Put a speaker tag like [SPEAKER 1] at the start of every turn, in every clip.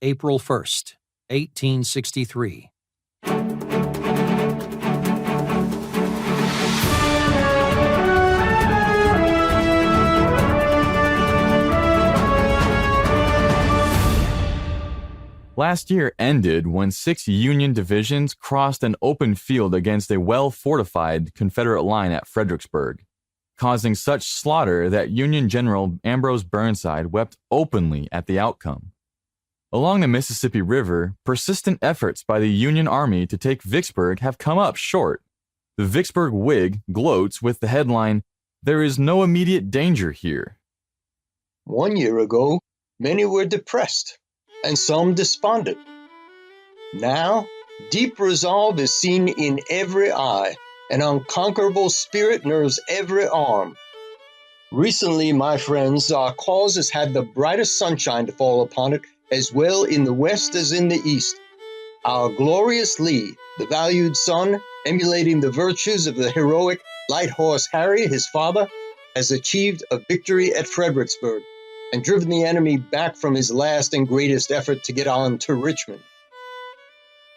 [SPEAKER 1] April 1st, 1863.
[SPEAKER 2] Last year ended when 6 Union divisions crossed an open field against a well-fortified Confederate line at Fredericksburg, causing such slaughter that Union General Ambrose Burnside wept openly at the outcome. Along the Mississippi River, persistent efforts by the Union Army to take Vicksburg have come up short. The Vicksburg Whig gloats with the headline, "There is no immediate danger here."
[SPEAKER 3] 1 year ago, many were depressed, and some despondent. Now, deep resolve is seen in every eye, an unconquerable spirit nerves every arm. Recently, my friends, our cause has had the brightest sunshine to fall upon it, as well in the West as in the East. Our glorious Lee, the valued son, emulating the virtues of the heroic Light Horse Harry, his father, has achieved a victory at Fredericksburg and driven the enemy back from his last and greatest effort to get on to Richmond.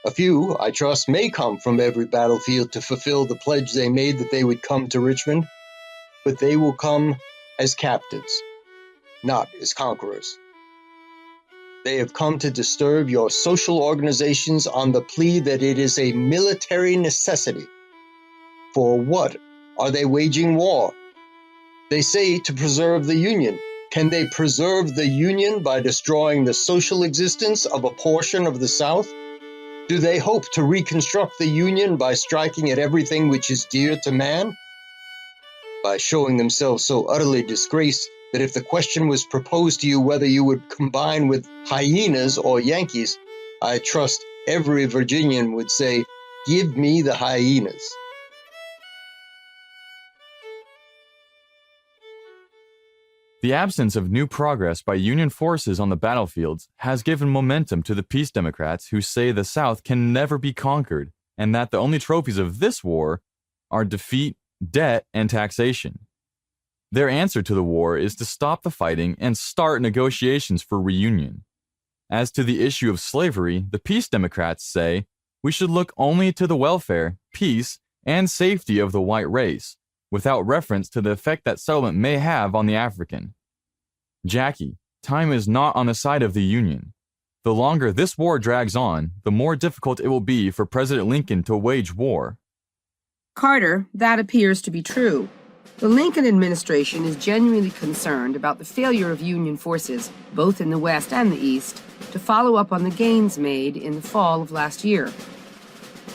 [SPEAKER 3] A few, I trust, may come from every battlefield to fulfill the pledge they made that they would come to Richmond, but they will come as captives, not as conquerors. They have come to disturb your social organizations on the plea that it is a military necessity. For what are they waging war? They say to preserve the Union. Can they preserve the Union by destroying the social existence of a portion of the South? Do they hope to reconstruct the Union by striking at everything which is dear to man? By showing themselves so utterly disgraced that if the question was proposed to you whether you would combine with hyenas or Yankees, I trust every Virginian would say, "Give me the hyenas."
[SPEAKER 2] The absence of new progress by Union forces on the battlefields has given momentum to the peace Democrats who say the South can never be conquered and that the only trophies of this war are defeat, debt, and taxation. Their answer to the war is to stop the fighting and start negotiations for reunion. As to the issue of slavery, the peace Democrats say we should look only to the welfare, peace, and safety of the white race, without reference to the effect that settlement may have on the African. Jackie, time is not on the side of the Union. The longer this war drags on, the more difficult it will be for President Lincoln to wage war.
[SPEAKER 4] Carter, that appears to be true. The Lincoln administration is genuinely concerned about the failure of Union forces, both in the West and the East, to follow up on the gains made in the fall of last year.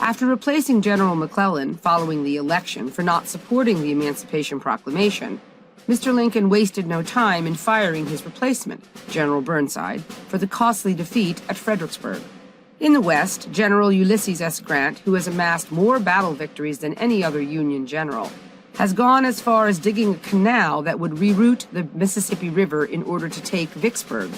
[SPEAKER 4] After replacing General McClellan following the election for not supporting the Emancipation Proclamation, Mr. Lincoln wasted no time in firing his replacement, General Burnside, for the costly defeat at Fredericksburg. In the West, General Ulysses S. Grant, who has amassed more battle victories than any other Union general, has gone as far as digging a canal that would reroute the Mississippi River in order to take Vicksburg.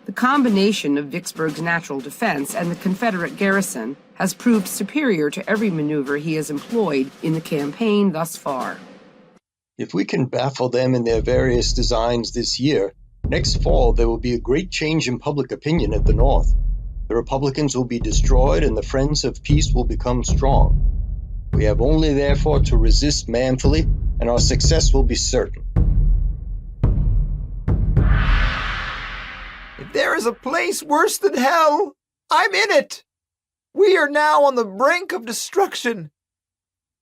[SPEAKER 4] The combination of Vicksburg's natural defense and the Confederate garrison has proved superior to every maneuver he has employed in the campaign thus far.
[SPEAKER 3] If we can baffle them in their various designs this year, next fall there will be a great change in public opinion at the North. The Republicans will be destroyed and the friends of peace will become strong. We have only therefore to resist manfully, and our success will be certain.
[SPEAKER 5] If there is a place worse than hell, I'm in it. We are now on the brink of destruction.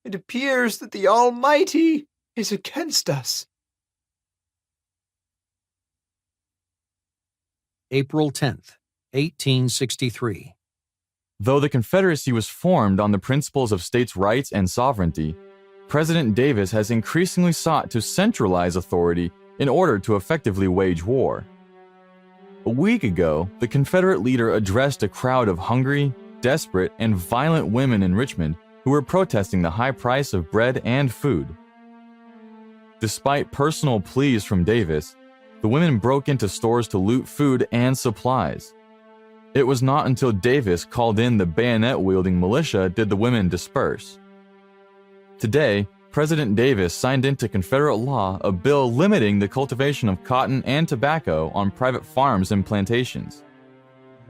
[SPEAKER 5] It appears that the Almighty is against us.
[SPEAKER 1] April 10th, 1863.
[SPEAKER 2] Though the Confederacy was formed on the principles of states' rights and sovereignty, President Davis has increasingly sought to centralize authority in order to effectively wage war. A week ago, the Confederate leader addressed a crowd of hungry, desperate, and violent women in Richmond who were protesting the high price of bread and food. Despite personal pleas from Davis, the women broke into stores to loot food and supplies. It was not until Davis called in the bayonet-wielding militia did the women disperse. Today, President Davis signed into Confederate law a bill limiting the cultivation of cotton and tobacco on private farms and plantations.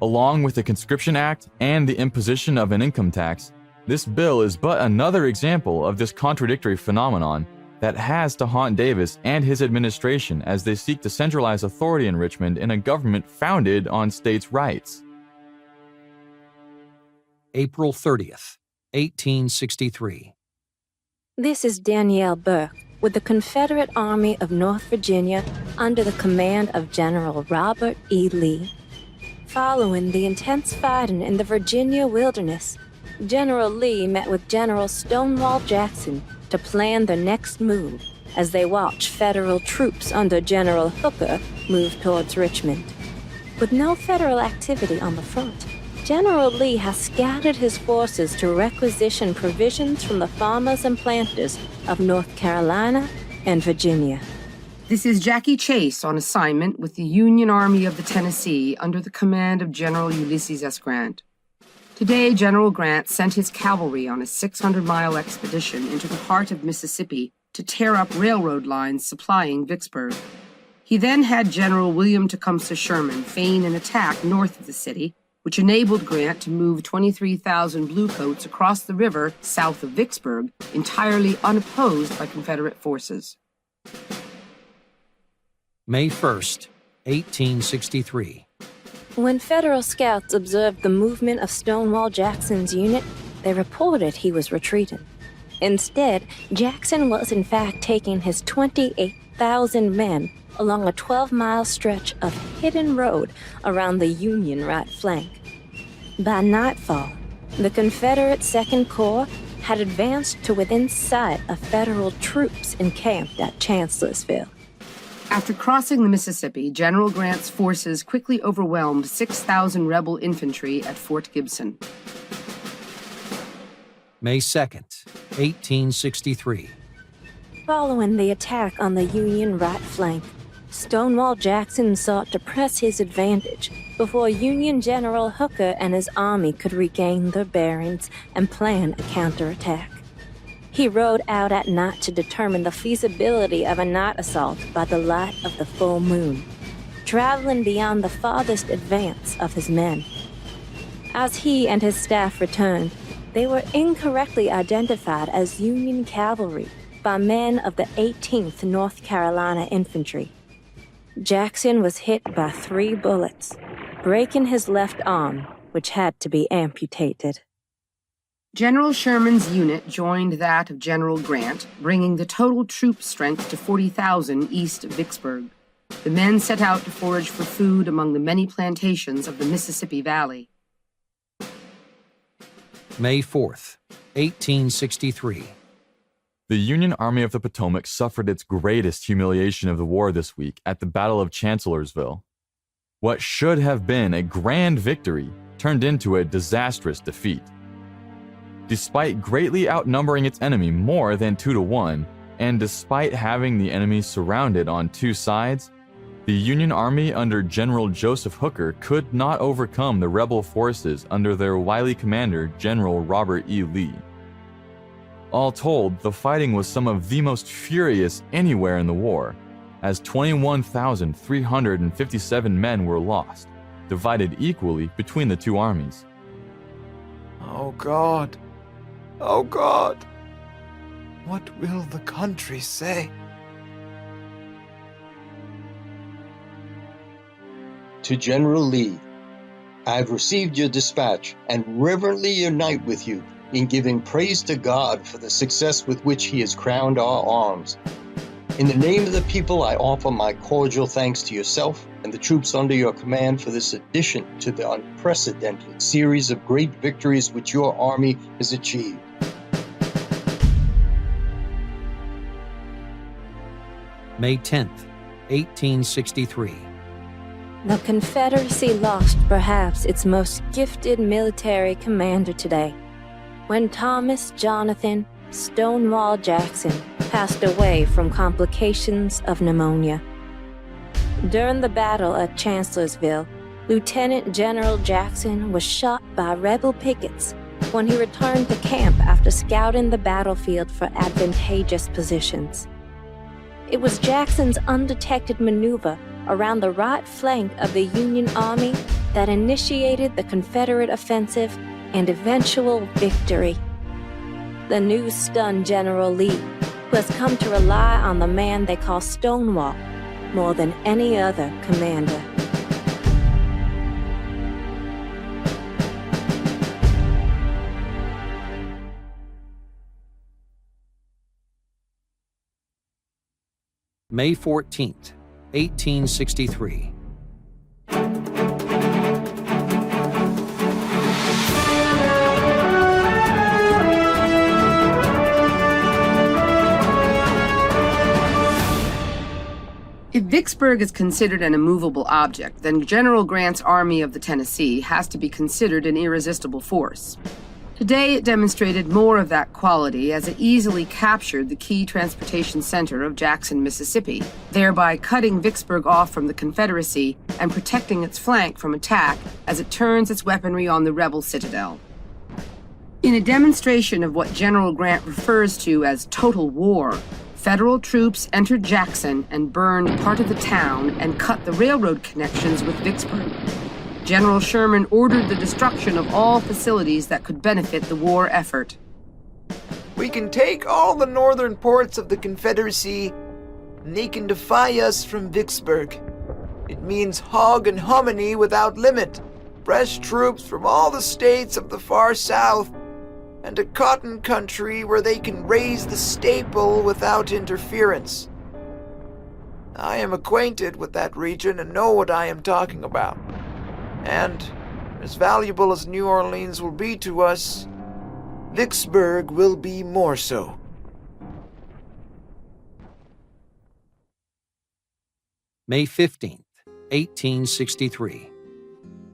[SPEAKER 2] Along with the Conscription Act and the imposition of an income tax, this bill is but another example of this contradictory phenomenon that has to haunt Davis and his administration as they seek to centralize authority in Richmond in a government founded on states' rights.
[SPEAKER 1] April 30th, 1863.
[SPEAKER 6] This is Danielle Burke with the Confederate Army of North Virginia under the command of General Robert E. Lee. Following the intense fighting in the Virginia wilderness, General Lee met with General Stonewall Jackson to plan their next move as they watched Federal troops under General Hooker move towards Richmond. With no Federal activity on the front, General Lee has scattered his forces to requisition provisions from the farmers and planters of North Carolina and Virginia.
[SPEAKER 4] This is Jackie Chase on assignment with the Union Army of the Tennessee under the command of General Ulysses S. Grant. Today, General Grant sent his cavalry on a 600-mile expedition into the heart of Mississippi to tear up railroad lines supplying Vicksburg. He then had General William Tecumseh Sherman feign an attack north of the city, which enabled Grant to move 23,000 bluecoats across the river south of Vicksburg, entirely unopposed by Confederate forces.
[SPEAKER 1] May 1st, 1863.
[SPEAKER 6] When Federal scouts observed the movement of Stonewall Jackson's unit, they reported he was retreating. Instead, Jackson was in fact taking his 28,000 men along a 12-mile stretch of hidden road around the Union right flank. By nightfall, the Confederate Second Corps had advanced to within sight of Federal troops encamped at Chancellorsville.
[SPEAKER 4] After crossing the Mississippi, General Grant's forces quickly overwhelmed 6,000 rebel infantry at Fort Gibson.
[SPEAKER 1] May 2nd, 1863.
[SPEAKER 6] Following the attack on the Union right flank, Stonewall Jackson sought to press his advantage before Union General Hooker and his army could regain their bearings and plan a counterattack. He rode out at night to determine the feasibility of a night assault by the light of the full moon, traveling beyond the farthest advance of his men. As he and his staff returned, they were incorrectly identified as Union cavalry by men of the 18th North Carolina Infantry. Jackson was hit by 3 bullets, breaking his left arm, which had to be amputated.
[SPEAKER 4] General Sherman's unit joined that of General Grant, bringing the total troop strength to 40,000 east of Vicksburg. The men set out to forage for food among the many plantations of the Mississippi Valley.
[SPEAKER 1] May 4th, 1863.
[SPEAKER 2] The Union Army of the Potomac suffered its greatest humiliation of the war this week at the Battle of Chancellorsville. What should have been a grand victory turned into a disastrous defeat. Despite greatly outnumbering its enemy more than 2-1, and despite having the enemy surrounded on 2 sides, the Union Army under General Joseph Hooker could not overcome the rebel forces under their wily commander, General Robert E. Lee. All told, the fighting was some of the most furious anywhere in the war, as 21,357 men were lost, divided equally between the 2 armies.
[SPEAKER 5] Oh God! Oh God! What will the country say?
[SPEAKER 3] To General Lee, I have received your dispatch and reverently unite with you in giving praise to God for the success with which He has crowned our arms. In the name of the people, I offer my cordial thanks to yourself and the troops under your command for this addition to the unprecedented series of great victories which your army has achieved.
[SPEAKER 1] May 10th, 1863.
[SPEAKER 6] The Confederacy lost perhaps its most gifted military commander today, when Thomas Jonathan Stonewall Jackson passed away from complications of pneumonia. During the battle at Chancellorsville, Lieutenant General Jackson was shot by rebel pickets when he returned to camp after scouting the battlefield for advantageous positions. It was Jackson's undetected maneuver around the right flank of the Union Army that initiated the Confederate offensive and eventual victory. The news stunned General Lee, who has come to rely on the man they call Stonewall more than any other commander.
[SPEAKER 1] May 14th, 1863.
[SPEAKER 4] If Vicksburg is considered an immovable object, then General Grant's Army of the Tennessee has to be considered an irresistible force. Today, it demonstrated more of that quality as it easily captured the key transportation center of Jackson, Mississippi, thereby cutting Vicksburg off from the Confederacy and protecting its flank from attack as it turns its weaponry on the rebel citadel. In a demonstration of what General Grant refers to as total war, Federal troops entered Jackson and burned part of the town and cut the railroad connections with Vicksburg. General Sherman ordered the destruction of all facilities that could benefit the war effort.
[SPEAKER 5] We can take all the northern ports of the Confederacy, and they can defy us from Vicksburg. It means hog and hominy without limit, fresh troops from all the states of the far south, and a cotton country where they can raise the staple without interference. I am acquainted with that region and know what I am talking about. And, as valuable as New Orleans will be to us, Vicksburg will be more so.
[SPEAKER 1] May 15th, 1863.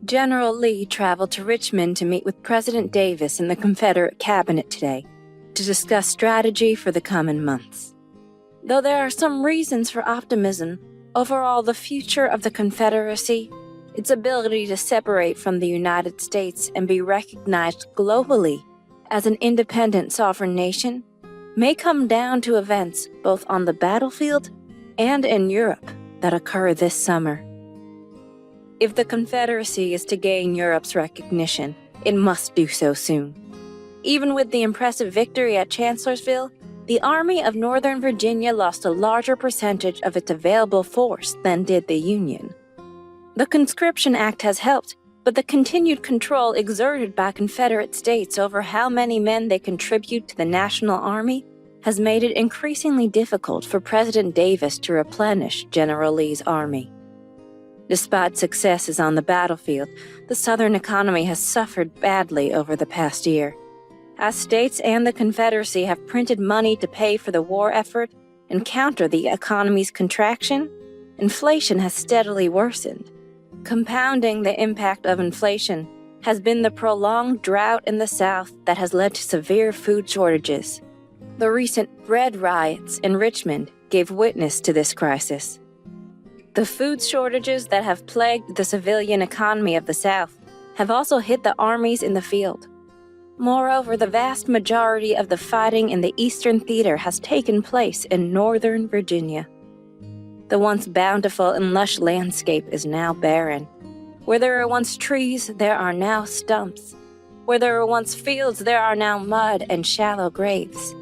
[SPEAKER 6] General Lee traveled to Richmond to meet with President Davis and the Confederate cabinet today to discuss strategy for the coming months. Though there are some reasons for optimism, overall the future of the Confederacy, its ability to separate from the United States and be recognized globally as an independent sovereign nation, may come down to events both on the battlefield and in Europe that occur this summer. If the Confederacy is to gain Europe's recognition, it must do so soon. Even with the impressive victory at Chancellorsville, the Army of Northern Virginia lost a larger percentage of its available force than did the Union. The Conscription Act has helped, but the continued control exerted by Confederate states over how many men they contribute to the National Army has made it increasingly difficult for President Davis to replenish General Lee's army. Despite successes on the battlefield, the Southern economy has suffered badly over the past year. As states and the Confederacy have printed money to pay for the war effort and counter the economy's contraction, inflation has steadily worsened. Compounding the impact of inflation has been the prolonged drought in the South that has led to severe food shortages. The recent bread riots in Richmond gave witness to this crisis. The food shortages that have plagued the civilian economy of the South have also hit the armies in the field. Moreover, the vast majority of the fighting in the Eastern Theater has taken place in Northern Virginia. The once bountiful and lush landscape is now barren. Where there were once trees, there are now stumps. Where there were once fields, there are now mud and shallow graves.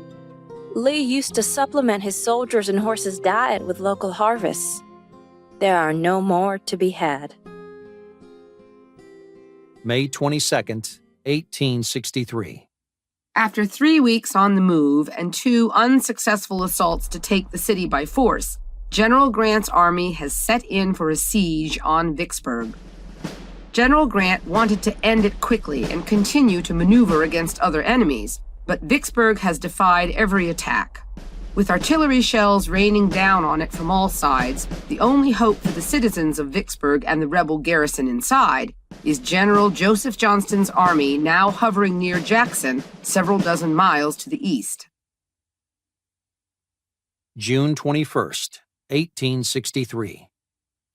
[SPEAKER 6] Lee used to supplement his soldiers' and horses' diet with local harvests. There are no more to be had.
[SPEAKER 1] May 22nd, 1863.
[SPEAKER 4] After 3 weeks on the move and 2 unsuccessful assaults to take the city by force, General Grant's army has set in for a siege on Vicksburg. General Grant wanted to end it quickly and continue to maneuver against other enemies, but Vicksburg has defied every attack. With artillery shells raining down on it from all sides, the only hope for the citizens of Vicksburg and the rebel garrison inside is General Joseph Johnston's army now hovering near Jackson, several dozen miles to the east.
[SPEAKER 1] June 21st, 1863.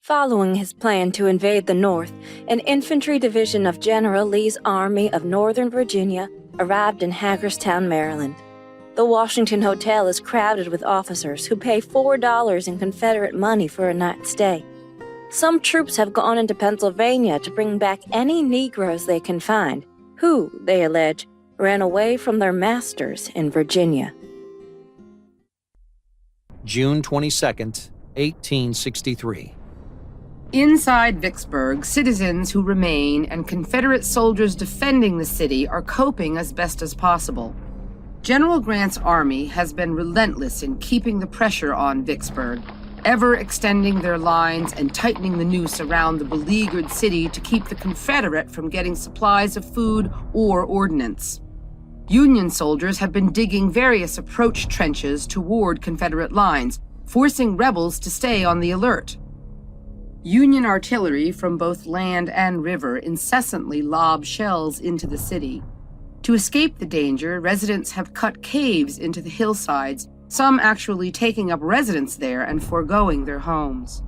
[SPEAKER 6] Following his plan to invade the North, an infantry division of General Lee's Army of Northern Virginia arrived in Hagerstown, Maryland. The Washington Hotel is crowded with officers who pay $4 in Confederate money for a night's stay. Some troops have gone into Pennsylvania to bring back any Negroes they can find, who, they allege, ran away from their masters in Virginia.
[SPEAKER 1] June 22nd, 1863.
[SPEAKER 4] Inside Vicksburg, citizens who remain and Confederate soldiers defending the city are coping as best as possible. General Grant's army has been relentless in keeping the pressure on Vicksburg, ever extending their lines and tightening the noose around the beleaguered city to keep the Confederate from getting supplies of food or ordnance. Union soldiers have been digging various approach trenches toward Confederate lines, forcing rebels to stay on the alert. Union artillery from both land and river incessantly lob shells into the city. To escape the danger, residents have cut caves into the hillsides, some actually taking up residence there and foregoing their homes.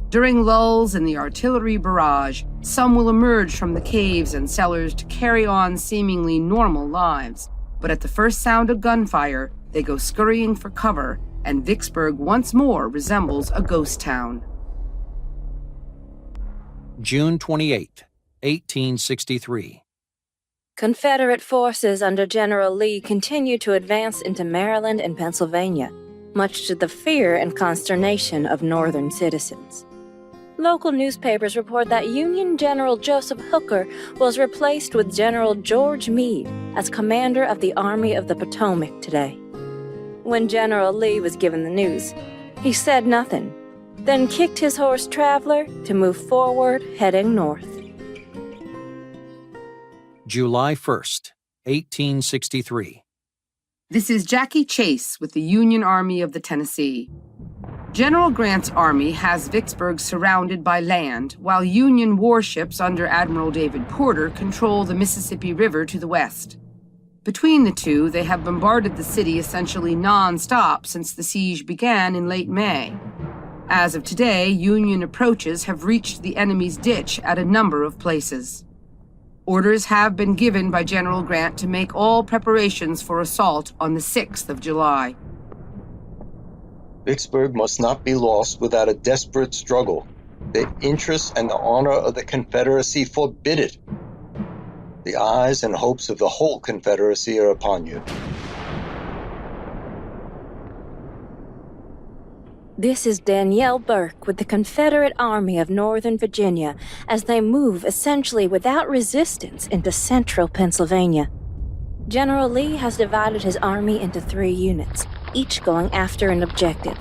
[SPEAKER 4] During lulls in the artillery barrage, some will emerge from the caves and cellars to carry on seemingly normal lives. But at the first sound of gunfire, they go scurrying for cover, and Vicksburg once more resembles a ghost town.
[SPEAKER 1] June 28, 1863.
[SPEAKER 6] Confederate forces under General Lee continue to advance into Maryland and Pennsylvania, much to the fear and consternation of Northern citizens. Local newspapers report that Union General Joseph Hooker was replaced with General George Meade as commander of the Army of the Potomac today. When General Lee was given the news, he said nothing, then kicked his horse Traveler to move forward, heading north.
[SPEAKER 1] July 1st, 1863.
[SPEAKER 4] This is Jackie Chase with the Union Army of the Tennessee. General Grant's army has Vicksburg surrounded by land, while Union warships under Admiral David Porter control the Mississippi River to the west. Between the two, they have bombarded the city essentially non-stop since the siege began in late May. As of today, Union approaches have reached the enemy's ditch at a number of places. Orders have been given by General Grant to make all preparations for assault on the 6th of July.
[SPEAKER 3] Vicksburg must not be lost without a desperate struggle. The interests and the honor of the Confederacy forbid it. The eyes and hopes of the whole Confederacy are upon you.
[SPEAKER 6] This is Danielle Burke with the Confederate Army of Northern Virginia as they move essentially without resistance into central Pennsylvania. General Lee has divided his army into 3 units, each going after an objective.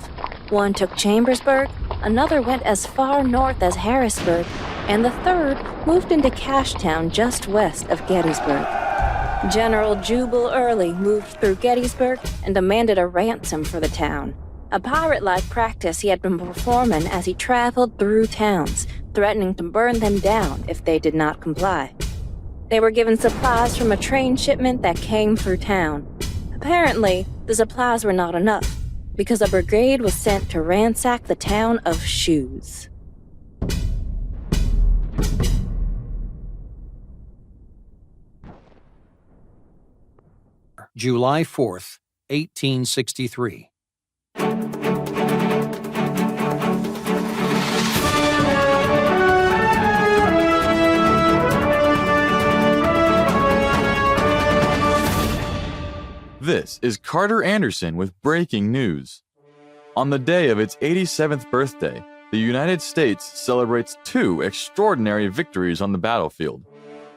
[SPEAKER 6] One took Chambersburg, another went as far north as Harrisburg, and the third moved into Cashtown just west of Gettysburg. General Jubal Early moved through Gettysburg and demanded a ransom for the town, a pirate-like practice he had been performing as he traveled through towns, threatening to burn them down if they did not comply. They were given supplies from a train shipment that came through town. Apparently, the supplies were not enough, because a brigade was sent to ransack the town of Shoes.
[SPEAKER 1] July 4th, 1863.
[SPEAKER 2] This is Carter Anderson with breaking news. On the day of its 87th birthday, the United States celebrates 2 extraordinary victories on the battlefield,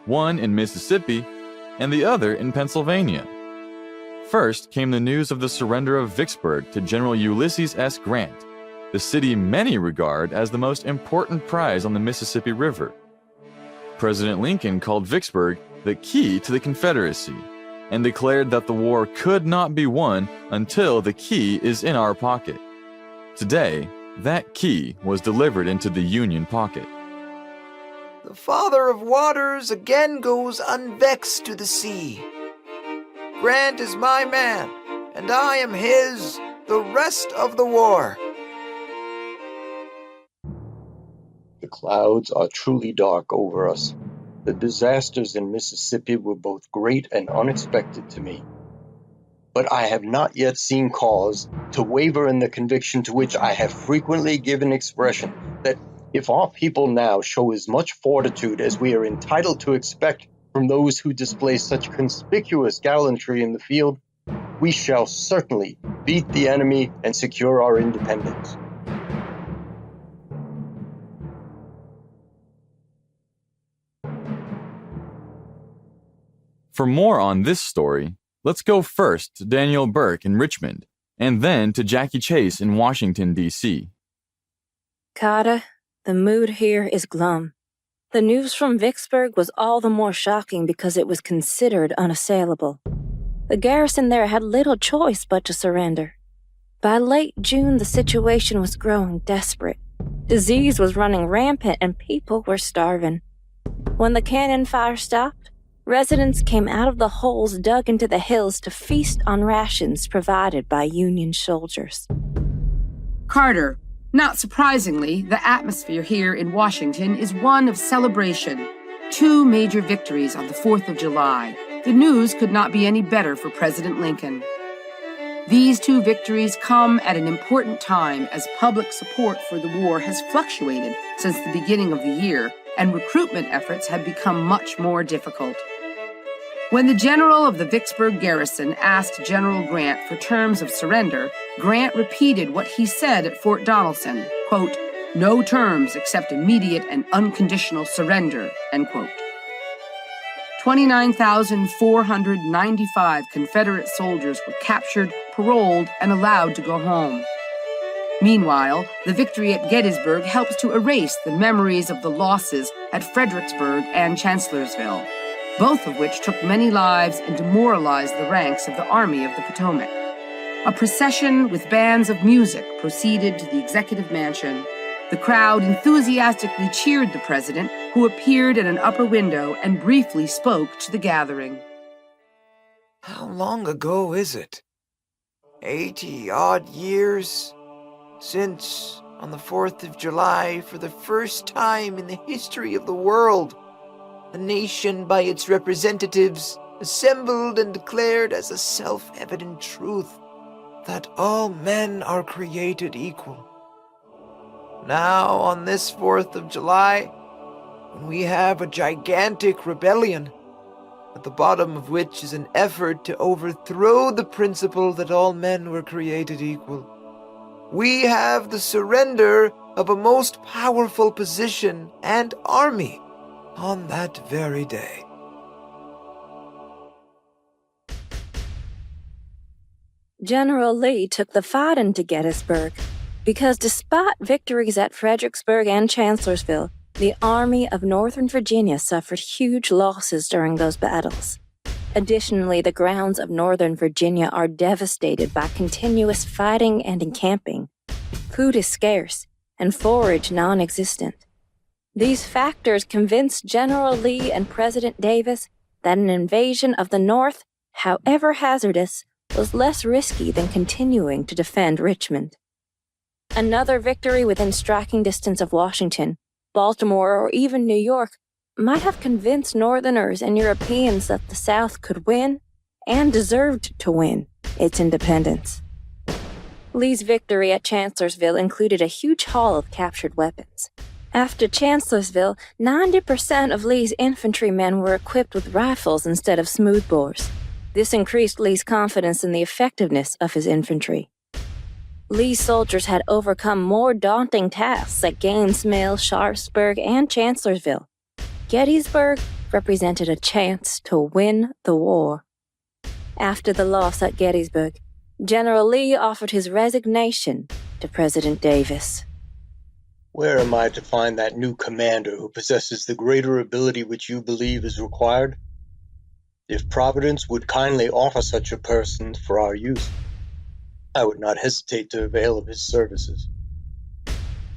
[SPEAKER 2] one in Mississippi and the other in Pennsylvania. First came the news of the surrender of Vicksburg to General Ulysses S. Grant, the city many regard as the most important prize on the Mississippi River. President Lincoln called Vicksburg the key to the Confederacy, and declared that the war could not be won until the key is in our pocket. Today, that key was delivered into the Union pocket.
[SPEAKER 5] The Father of Waters again goes unvexed to the sea. Grant is my man, and I am his the rest of the war.
[SPEAKER 3] The clouds are truly dark over us. The disasters in Mississippi were both great and unexpected to me. But I have not yet seen cause to waver in the conviction to which I have frequently given expression, that If our people now show as much fortitude as we are entitled to expect from those who display such conspicuous gallantry in the field, we shall certainly beat the enemy and secure our independence.
[SPEAKER 2] For more on this story, let's go first to Daniel Burke in Richmond, and then to Jackie Chase in Washington, D.C.
[SPEAKER 6] Carter, the mood here is glum. The news from Vicksburg was all the more shocking because it was considered unassailable. The garrison there had little choice but to surrender. By late June, the situation was growing desperate. Disease was running rampant and people were starving. When the cannon fire stopped, residents came out of the holes dug into the hills to feast on rations provided by Union soldiers.
[SPEAKER 4] Carter, not surprisingly, the atmosphere here in Washington is one of celebration. 2 major victories on the 4th of July. The news could not be any better for President Lincoln. These 2 victories come at an important time as public support for the war has fluctuated since the beginning of the year, and recruitment efforts have become much more difficult. When the general of the Vicksburg garrison asked General Grant for terms of surrender, Grant repeated what he said at Fort Donelson, quote, "No terms except immediate and unconditional surrender," end quote. 29,495 Confederate soldiers were captured, paroled, and allowed to go home. Meanwhile, the victory at Gettysburg helps to erase the memories of the losses at Fredericksburg and Chancellorsville, both of which took many lives and demoralized the ranks of the Army of the Potomac. A procession with bands of music proceeded to the executive mansion. The crowd enthusiastically cheered the president, who appeared at an upper window and briefly spoke to the gathering.
[SPEAKER 5] How long ago is it? 80-odd years since, on the 4th of July, for the first time in the history of the world, a nation by its representatives assembled and declared as a self-evident truth that all men are created equal. Now, on this 4th of July, when we have a gigantic rebellion, at the bottom of which is an effort to overthrow the principle that all men were created equal, we have the surrender of a most powerful position and army on that very day.
[SPEAKER 6] General Lee took the fight into Gettysburg because despite victories at Fredericksburg and Chancellorsville, the Army of Northern Virginia suffered huge losses during those battles. Additionally, the grounds of Northern Virginia are devastated by continuous fighting and encamping. Food is scarce, and forage non-existent. These factors convinced General Lee and President Davis that an invasion of the North, however hazardous, was less risky than continuing to defend Richmond. Another victory within striking distance of Washington, Baltimore, or even New York might have convinced Northerners and Europeans that the South could win, and deserved to win, its independence. Lee's victory at Chancellorsville included a huge haul of captured weapons. After Chancellorsville, 90% of Lee's infantrymen were equipped with rifles instead of smoothbores. This increased Lee's confidence in the effectiveness of his infantry. Lee's soldiers had overcome more daunting tasks at Gaines' Mill, Sharpsburg, and Chancellorsville. Gettysburg represented a chance to win the war. After the loss at Gettysburg, General Lee offered his resignation to President Davis.
[SPEAKER 3] Where am I to find that new commander who possesses the greater ability which you believe is required? If Providence would kindly offer such a person for our use, I would not hesitate to avail of his services.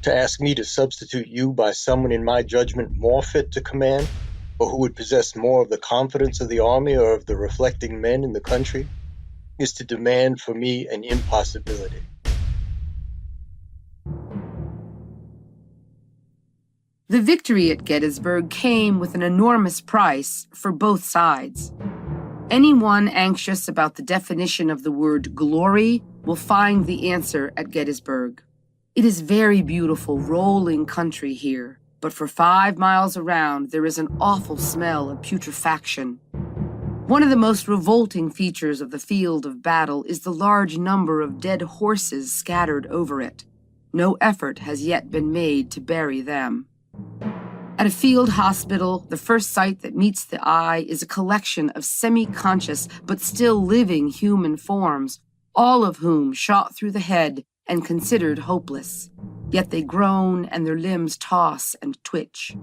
[SPEAKER 3] To ask me to substitute you by someone in my judgment more fit to command, or who would possess more of the confidence of the army or of the reflecting men in the country, is to demand for me an impossibility.
[SPEAKER 4] The victory at Gettysburg came with an enormous price for both sides. Anyone anxious about the definition of the word glory will find the answer at Gettysburg. It is very beautiful, rolling country here, but for 5 miles around there is an awful smell of putrefaction. One of the most revolting features of the field of battle is the large number of dead horses scattered over it. No effort has yet been made to bury them. At a field hospital, the first sight that meets the eye is a collection of semi-conscious but still living human forms, all of whom shot through the head and considered hopeless. Yet they groan and their limbs toss and twitch.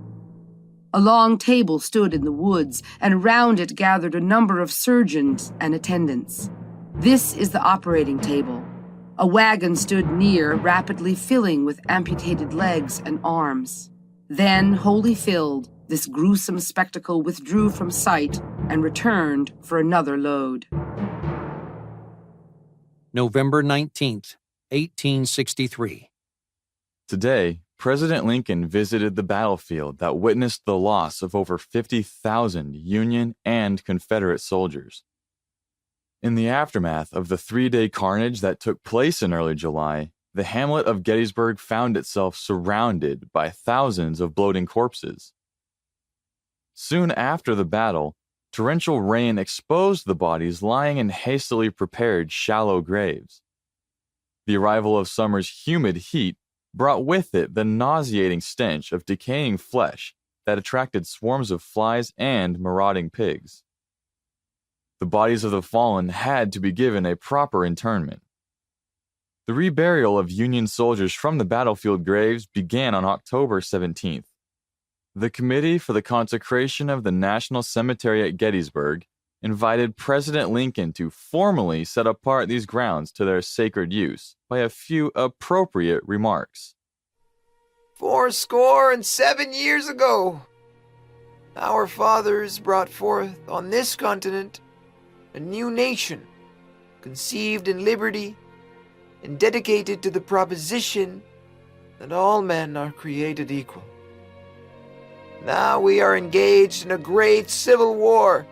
[SPEAKER 4] A long table stood in the woods, and around it gathered a number of surgeons and attendants. This is the operating table. A wagon stood near, rapidly filling with amputated legs and arms. Then, wholly filled, this gruesome spectacle withdrew from sight and returned for another load.
[SPEAKER 1] November 19th, 1863.
[SPEAKER 2] Today, President Lincoln visited the battlefield that witnessed the loss of over 50,000 Union and Confederate soldiers. In the aftermath of the 3-day carnage that took place in early July, the hamlet of Gettysburg found itself surrounded by thousands of bloating corpses. Soon after the battle, torrential rain exposed the bodies lying in hastily prepared shallow graves. The arrival of summer's humid heat brought with it the nauseating stench of decaying flesh that attracted swarms of flies and marauding pigs. The bodies of the fallen had to be given a proper interment. The reburial of Union soldiers from the battlefield graves began on October 17th. The Committee for the Consecration of the National Cemetery at Gettysburg invited President Lincoln to formally set apart these grounds to their sacred use by a few appropriate remarks.
[SPEAKER 5] 77 years ago, our fathers brought forth on this continent a new nation, conceived in liberty and dedicated to the proposition that all men are created equal. Now we are engaged in a great civil war,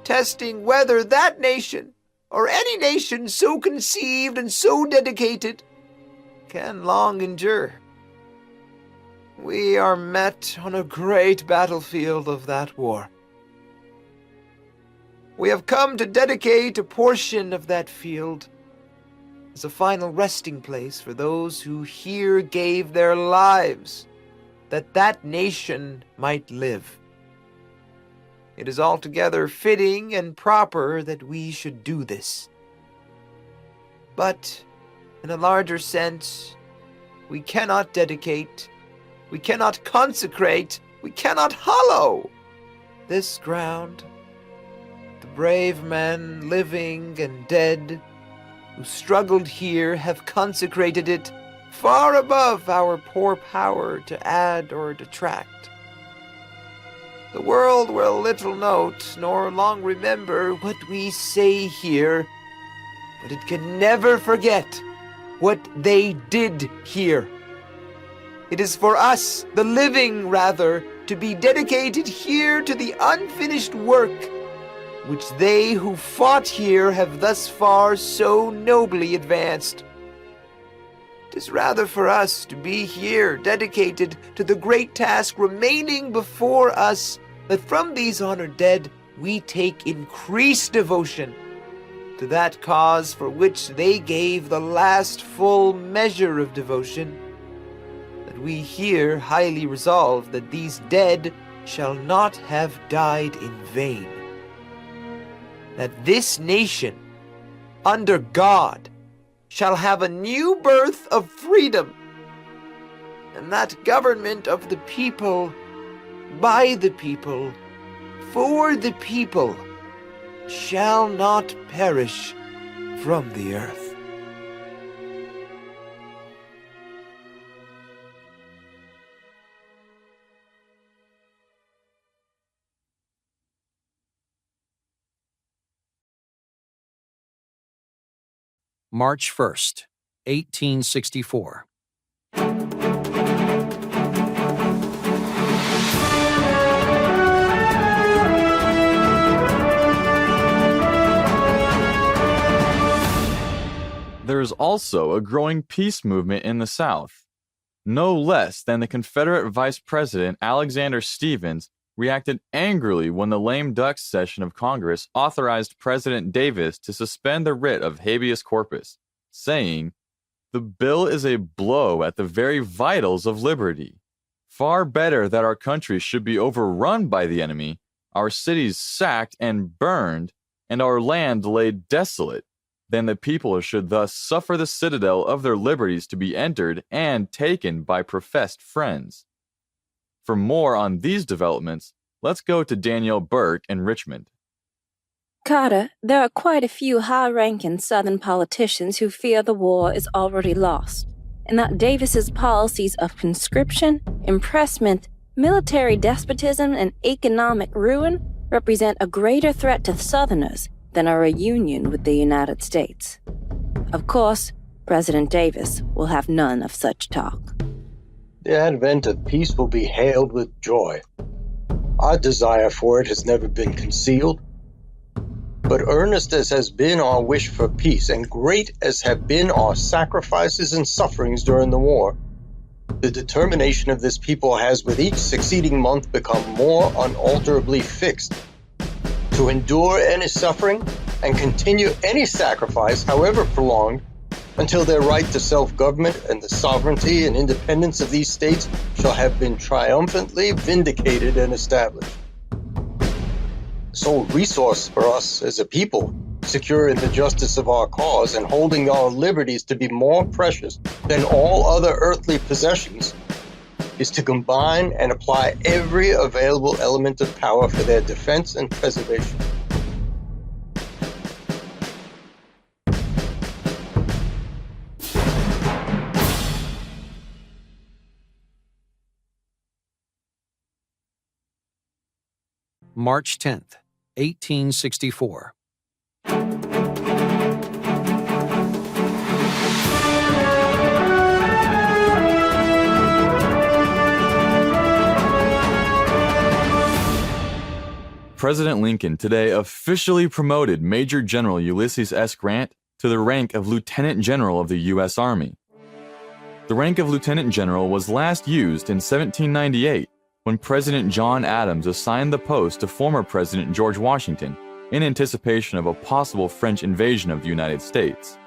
[SPEAKER 5] testing whether that nation, or any nation so conceived and so dedicated, can long endure. We are met on a great battlefield of that war. We have come to dedicate a portion of that field as a final resting place for those who here gave their lives that that nation might live. It is altogether fitting and proper that we should do this. But, in a larger sense, we cannot dedicate, we cannot consecrate, we cannot hallow this ground. The brave men, living and dead, who struggled here have consecrated it far above our poor power to add or detract. The world will little note nor long remember what we say here, but it can never forget what they did here. It is for us, the living rather, to be dedicated here to the unfinished work which they who fought here have thus far so nobly advanced. It is rather for us to be here dedicated to the great task remaining before us, that from these honored dead we take increased devotion to that cause for which they gave the last full measure of devotion, that we here highly resolve that these dead shall not have died in vain, that this nation, under God, shall have a new birth of freedom, and that government of the people, by the people, for the people, shall not perish from the earth.
[SPEAKER 1] March 1st, 1864.
[SPEAKER 2] There is was also a growing peace movement in the South. No less than the Confederate Vice President Alexander Stephens reacted angrily when the lame duck session of Congress authorized President Davis to suspend the writ of habeas corpus, saying, "The bill is a blow at the very vitals of liberty. Far better that our country should be overrun by the enemy, our cities sacked and burned, and our land laid desolate, than the people should thus suffer the citadel of their liberties to be entered and taken by professed friends." For more on these developments, let's go to Danielle Burke in Richmond.
[SPEAKER 6] Carter, there are quite a few high-ranking Southern politicians who fear the war is already lost, and that Davis's policies of conscription, impressment, military despotism, and economic ruin represent a greater threat to Southerners than a reunion with the United States. Of course, President Davis will have none of such talk.
[SPEAKER 3] The advent of peace will be hailed with joy. Our desire for it has never been concealed. But earnest as has been our wish for peace, and great as have been our sacrifices and sufferings during the war, the determination of this people has with each succeeding month become more unalterably fixed. To endure any suffering and continue any sacrifice, however prolonged, until their right to self-government and the sovereignty and independence of these states shall have been triumphantly vindicated and established. The sole resource for us as a people, secure in the justice of our cause and holding our liberties to be more precious than all other earthly possessions, is to combine and apply every available element of power for their defense and preservation.
[SPEAKER 1] March 10th, 1864.
[SPEAKER 2] President Lincoln today officially promoted Major General Ulysses S. Grant to the rank of Lieutenant General of the U.S. Army. The rank of Lieutenant General was last used in 1798 when President John Adams assigned the post to former President George Washington in anticipation of a possible French invasion of the United States.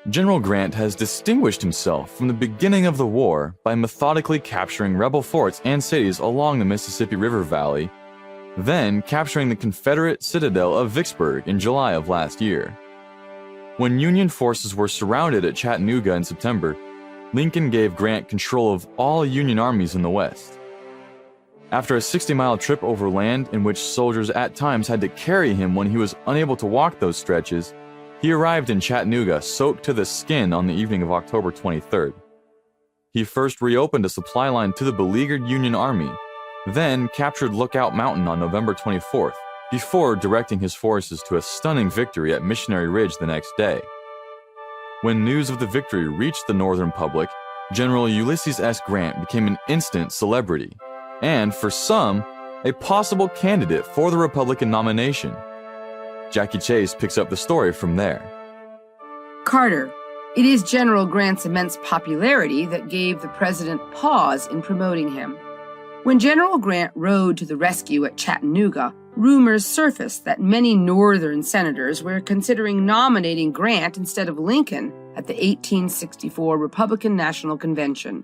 [SPEAKER 2] General Grant has distinguished himself from the beginning of the war by methodically capturing rebel forts and cities along the Mississippi River Valley, then capturing the Confederate citadel of Vicksburg in July of last year. When Union forces were surrounded at Chattanooga in September, Lincoln gave Grant control of all Union armies in the West. After a 60-mile trip over land in which soldiers at times had to carry him when he was unable to walk those stretches, he arrived in Chattanooga soaked to the skin on the evening of October 23rd. He first reopened a supply line to the beleaguered Union Army, then captured Lookout Mountain on November 24th, before directing his forces to a stunning victory at Missionary Ridge the next day. When news of the victory reached the Northern public, General Ulysses S. Grant became an instant celebrity, and, for some, a possible candidate for the Republican nomination. Jackie Chase picks up the story from there.
[SPEAKER 4] Carter, it is General Grant's immense popularity that gave the president pause in promoting him. When General Grant rode to the rescue at Chattanooga, rumors surfaced that many Northern senators were considering nominating Grant instead of Lincoln at the 1864 Republican National Convention.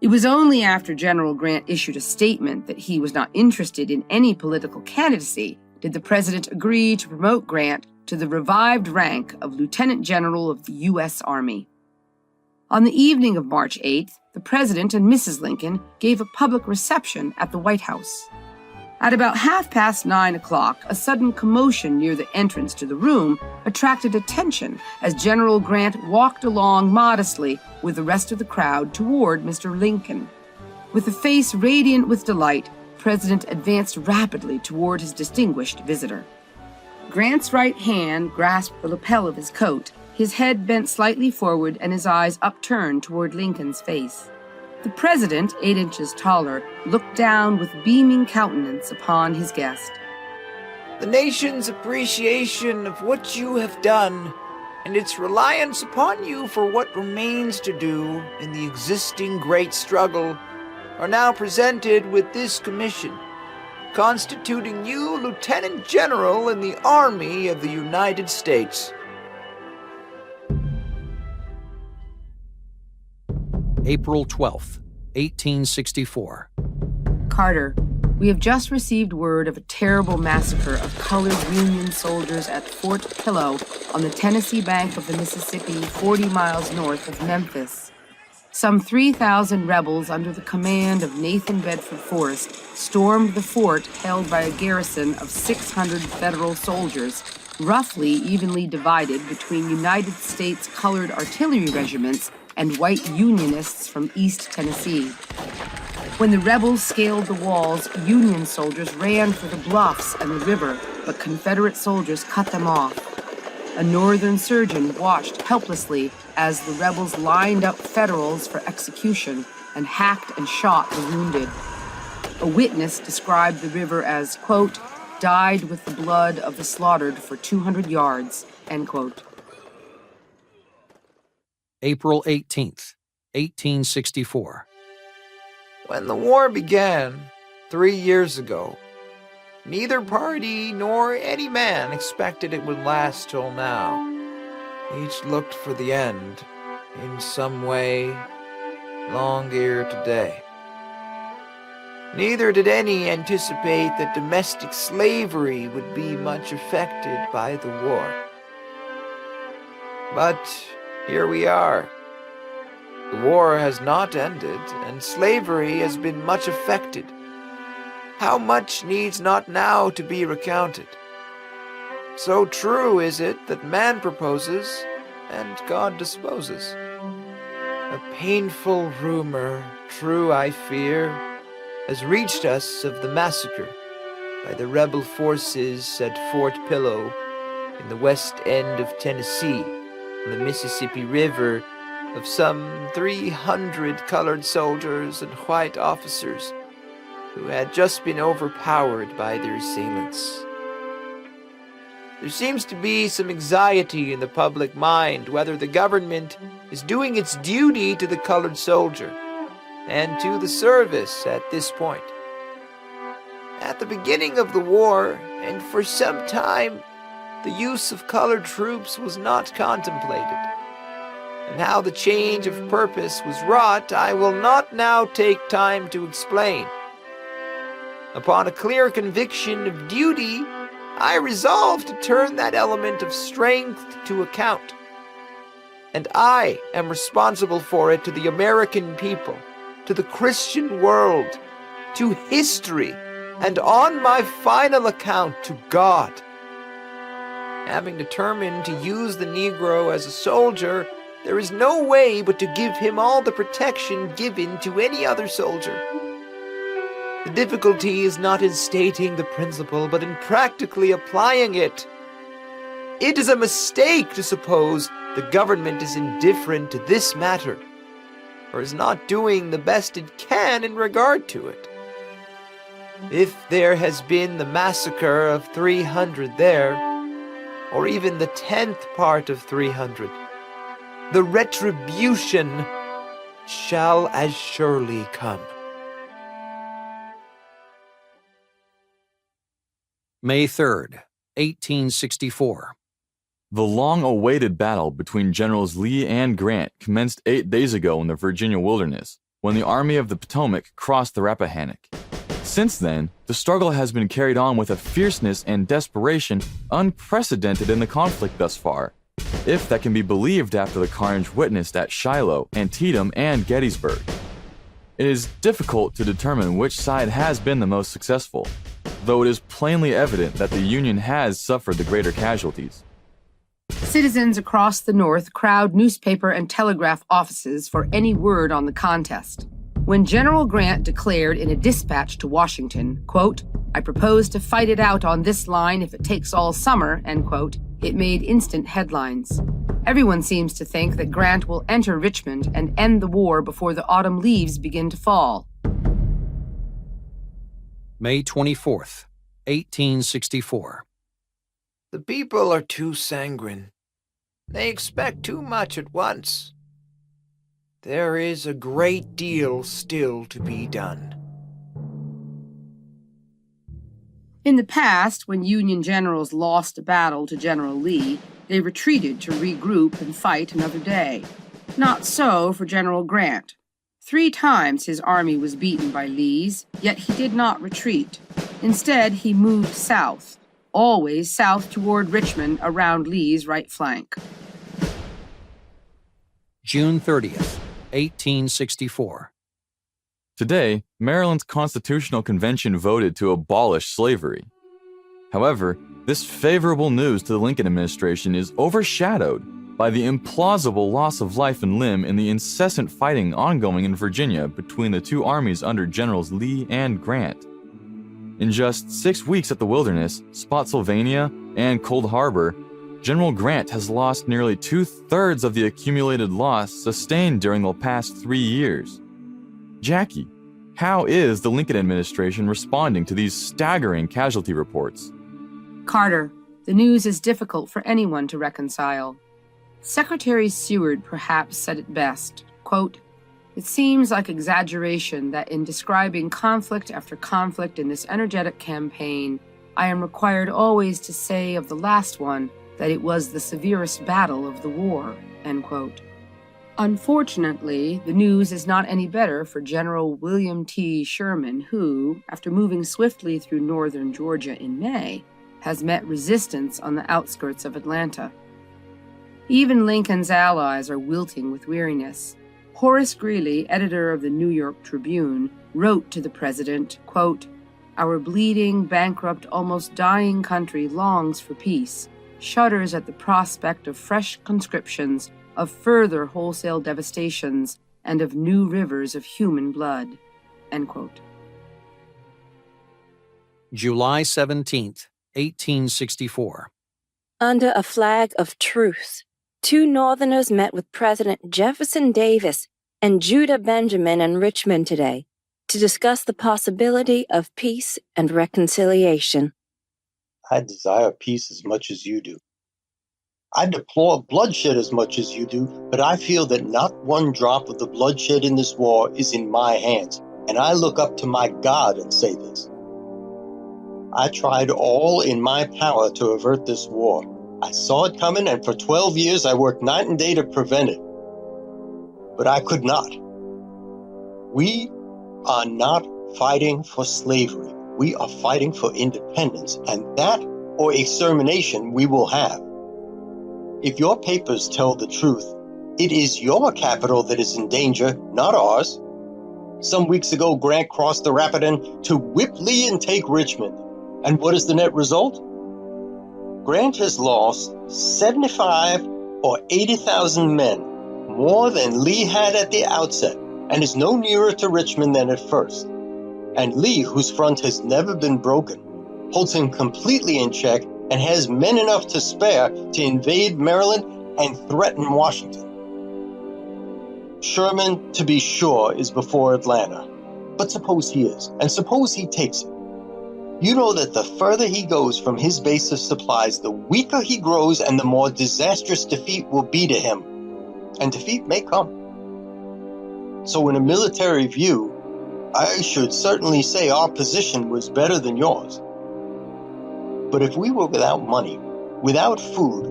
[SPEAKER 4] It was only after General Grant issued a statement that he was not interested in any political candidacy did the president agree to promote Grant to the revived rank of Lieutenant General of the U.S. Army. On the evening of March 8th, the president and Mrs. Lincoln gave a public reception at the White House. At about 9:30, a sudden commotion near the entrance to the room attracted attention as General Grant walked along modestly with the rest of the crowd toward Mr. Lincoln. With a face radiant with delight, the president advanced rapidly toward his distinguished visitor. Grant's right hand grasped the lapel of his coat, his head bent slightly forward and his eyes upturned toward Lincoln's face. The president, 8 inches taller, looked down with beaming countenance upon his guest.
[SPEAKER 5] The nation's appreciation of what you have done and its reliance upon you for what remains to do in the existing great struggle are now presented with this commission, constituting you Lieutenant General in the Army of the United States.
[SPEAKER 1] April 12th, 1864.
[SPEAKER 4] Carter, we have just received word of a terrible massacre of colored Union soldiers at Fort Pillow on the Tennessee bank of the Mississippi, 40 miles north of Memphis. Some 3,000 rebels under the command of Nathan Bedford Forrest stormed the fort held by a garrison of 600 Federal soldiers, roughly evenly divided between United States colored artillery regiments and white Unionists from East Tennessee. When the rebels scaled the walls, Union soldiers ran for the bluffs and the river, but Confederate soldiers cut them off. A Northern surgeon watched helplessly as the rebels lined up Federals for execution and hacked and shot the wounded. A witness described the river as, quote, dyed with the blood of the slaughtered for 200 yards, end quote.
[SPEAKER 1] April 18th, 1864.
[SPEAKER 5] When the war began 3 years ago, neither party nor any man expected it would last till now. Each looked for the end, in some way, long ere today. Neither did any anticipate that domestic slavery would be much affected by the war. But here we are. The war has not ended, and slavery has been much affected. How much needs not now to be recounted? So true is it that man proposes, and God disposes. A painful rumor, true I fear, has reached us of the massacre by the rebel forces at Fort Pillow in the west end of Tennessee, on the Mississippi River, of some 300 colored soldiers and white officers who had just been overpowered by their assailants. There seems to be some anxiety in the public mind whether the government is doing its duty to the colored soldier and to the service at this point. At the beginning of the war, and for some time, the use of colored troops was not contemplated. And how the change of purpose was wrought, I will not now take time to explain. Upon a clear conviction of duty, I resolved to turn that element of strength to account. And I am responsible for it to the American people, to the Christian world, to history, and on my final account to God. Having determined to use the Negro as a soldier, there is no way but to give him all the protection given to any other soldier. The difficulty is not in stating the principle, but in practically applying it. It is a mistake to suppose the government is indifferent to this matter, or is not doing the best it can in regard to it. If there has been the massacre of 300 there, or even the 10th part of 300, the retribution shall as surely come.
[SPEAKER 1] May 3rd, 1864.
[SPEAKER 2] The long-awaited battle between Generals Lee and Grant commenced 8 days ago in the Virginia wilderness, when the Army of the Potomac crossed the Rappahannock. Since then, the struggle has been carried on with a fierceness and desperation unprecedented in the conflict thus far, if that can be believed after the carnage witnessed at Shiloh, Antietam, and Gettysburg. It is difficult to determine which side has been the most successful, though it is plainly evident that the Union has suffered the greater casualties.
[SPEAKER 4] Citizens across the North crowd newspaper and telegraph offices for any word on the contest. When General Grant declared in a dispatch to Washington, quote, "I propose to fight it out on this line if it takes all summer," end quote, it made instant headlines. Everyone seems to think that Grant will enter Richmond and end the war before the autumn leaves begin to fall.
[SPEAKER 1] May 24th, 1864.
[SPEAKER 5] The people are too sanguine. They expect too much at once. There is a great deal still to be done.
[SPEAKER 4] In the past, when Union generals lost a battle to General Lee, they retreated to regroup and fight another day. Not so for General Grant. 3 times his army was beaten by Lee's, yet he did not retreat. Instead, he moved south, always south toward Richmond around Lee's right flank.
[SPEAKER 1] June 30th, 1864.
[SPEAKER 2] Today, Maryland's Constitutional Convention voted to abolish slavery. However, this favorable news to the Lincoln administration is overshadowed by the implausible loss of life and limb in the incessant fighting ongoing in Virginia between the 2 armies under Generals Lee and Grant. In just 6 weeks at the Wilderness, Spotsylvania, and Cold Harbor, General Grant has lost nearly 2/3 of the accumulated loss sustained during the past 3 years. Jackie, how is the Lincoln administration responding to these staggering casualty reports?
[SPEAKER 4] Carter, the news is difficult for anyone to reconcile. Secretary Seward perhaps said it best, quote, "It seems like exaggeration that in describing conflict after conflict in this energetic campaign, I am required always to say of the last one that it was the severest battle of the war," end quote. Unfortunately, the news is not any better for General William T. Sherman, who, after moving swiftly through northern Georgia in May, has met resistance on the outskirts of Atlanta. Even Lincoln's allies are wilting with weariness. Horace Greeley, editor of the New York Tribune, wrote to the president, quote, "Our bleeding, bankrupt, almost dying country longs for peace, shudders at the prospect of fresh conscriptions, of further wholesale devastations, and of new rivers of human blood," end quote.
[SPEAKER 1] July 17th, 1864.
[SPEAKER 6] Under a flag of truce, 2 Northerners met with President Jefferson Davis and Judah Benjamin in Richmond today to discuss the possibility of peace and reconciliation.
[SPEAKER 3] I desire peace as much as you do. I deplore bloodshed as much as you do, but I feel that not one drop of the bloodshed in this war is in my hands, and I look up to my God and say this. I tried all in my power to avert this war. I saw it coming, and for 12 years I worked night and day to prevent it. But I could not. We are not fighting for slavery. We are fighting for independence, and that or extermination we will have. If your papers tell the truth, it is your capital that is in danger, not ours. Some weeks ago, Grant crossed the Rapidan to whip Lee and take Richmond. And what is the net result? Grant has lost 75 or 80,000 men, more than Lee had at the outset, and is no nearer to Richmond than at first. And Lee, whose front has never been broken, holds him completely in check and has men enough to spare to invade Maryland and threaten Washington. Sherman, to be sure, is before Atlanta. But suppose he is, and suppose he takes it. You know that the further he goes from his base of supplies, the weaker he grows and the more disastrous defeat will be to him. And defeat may come. So in a military view, I should certainly say our position was better than yours. But if we were without money, without food,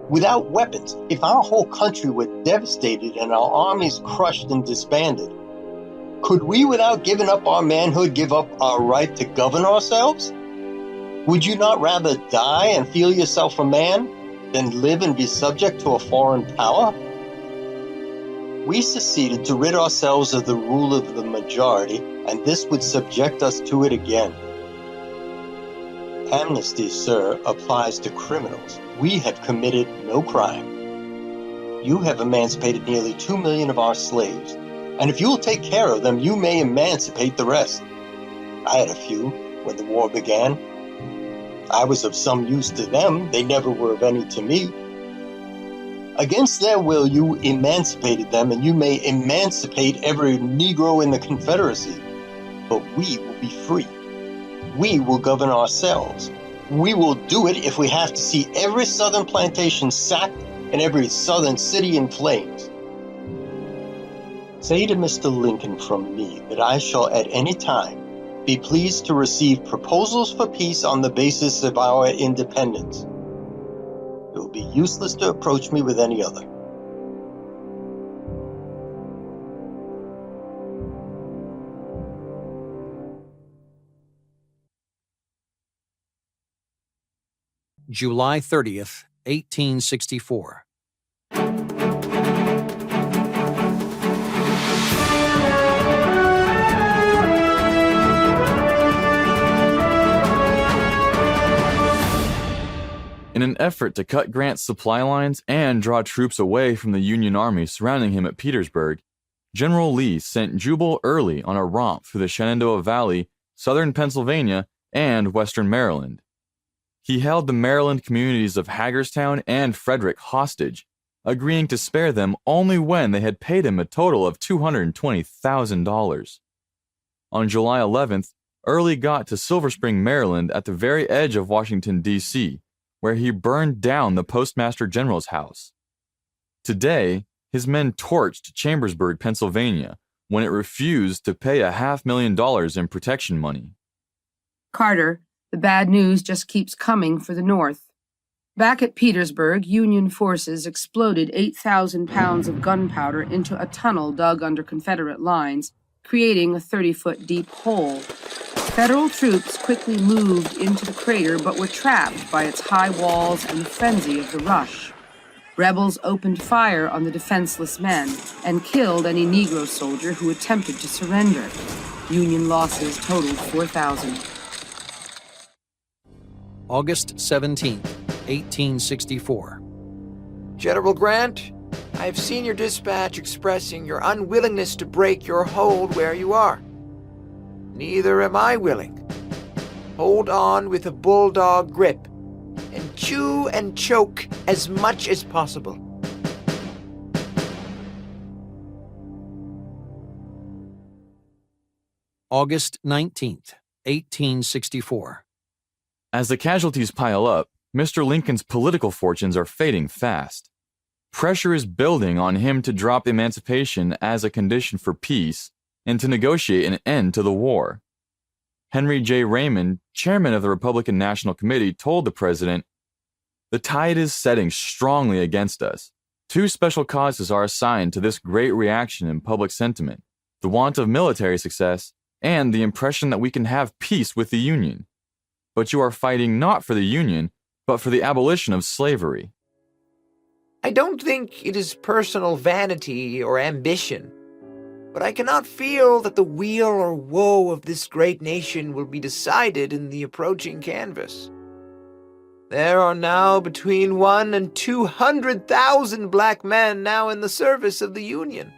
[SPEAKER 3] without weapons, if our whole country were devastated and our armies crushed and disbanded, could we, without giving up our manhood, give up our right to govern ourselves? Would you not rather die and feel yourself a man than live and be subject to a foreign power? We seceded to rid ourselves of the rule of the majority, and this would subject us to it again. Amnesty, sir, applies to criminals. We have committed no crime. You have emancipated nearly 2 million of our slaves, and if you will take care of them, you may emancipate the rest. I had a few when the war began. I was of some use to them. They never were of any to me. Against their will, you emancipated them, and you may emancipate every Negro in the Confederacy. But we will be free. We will govern ourselves. We will do it if we have to see every Southern plantation sacked and every southern city in flames. Say to Mr. Lincoln from me that I shall at any time be pleased to receive proposals for peace on the basis of our independence. It will be useless to approach me with any other.
[SPEAKER 1] July 30th, 1864.
[SPEAKER 2] In an effort to cut Grant's supply lines and draw troops away from the Union Army surrounding him at Petersburg, General Lee sent Jubal Early on a romp through the Shenandoah Valley, southern Pennsylvania, and western Maryland. He held the Maryland communities of Hagerstown and Frederick hostage, agreeing to spare them only when they had paid him a total of $220,000. On July 11th, Early got to Silver Spring, Maryland at the very edge of Washington, D.C., where he burned down the Postmaster General's house. Today, his men torched Chambersburg, Pennsylvania, when it refused to pay $500,000 in protection money.
[SPEAKER 4] Carter, the bad news just keeps coming for the North. Back at Petersburg, Union forces exploded 8,000 pounds of gunpowder into a tunnel dug under Confederate lines, creating a 30-foot deep hole. Federal troops quickly moved into the crater but were trapped by its high walls and the frenzy of the rush. Rebels opened fire on the defenseless men and killed any Negro soldier who attempted to surrender. Union losses totaled 4,000.
[SPEAKER 1] August 17th, 1864.
[SPEAKER 5] General Grant, I have seen your dispatch expressing your unwillingness to break your hold where you are. Neither am I willing. Hold on with a bulldog grip and chew and choke as much as possible.
[SPEAKER 1] August 19th, 1864.
[SPEAKER 2] As the casualties pile up, Mr. Lincoln's political fortunes are fading fast. Pressure is building on him to drop emancipation as a condition for peace and to negotiate an end to the war. Henry J. Raymond, chairman of the Republican National Committee, told the president, "The tide is setting strongly against us. Two special causes are assigned to this great reaction in public sentiment: the want of military success and the impression that we can have peace with the Union. But you are fighting not for the Union, but for the abolition of slavery."
[SPEAKER 5] I don't think it is personal vanity or ambition, but I cannot feel that the weal or woe of this great nation will be decided in the approaching canvass. There are now between 1 and 200,000 black men now in the service of the Union.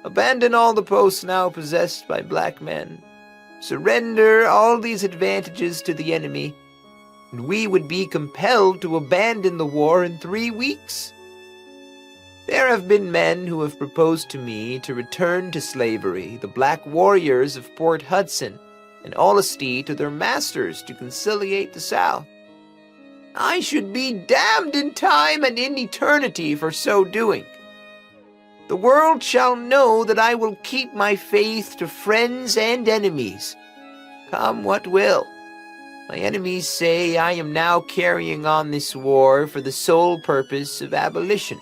[SPEAKER 5] Abandon all the posts now possessed by black men. Surrender all these advantages to the enemy, and we would be compelled to abandon the war in 3 weeks. There have been men who have proposed to me to return to slavery, the black warriors of Port Hudson and Olustee, to their masters to conciliate the South. I should be damned in time and in eternity for so doing. The world shall know that I will keep my faith to friends and enemies, come what will. My enemies say I am now carrying on this war for the sole purpose of abolition.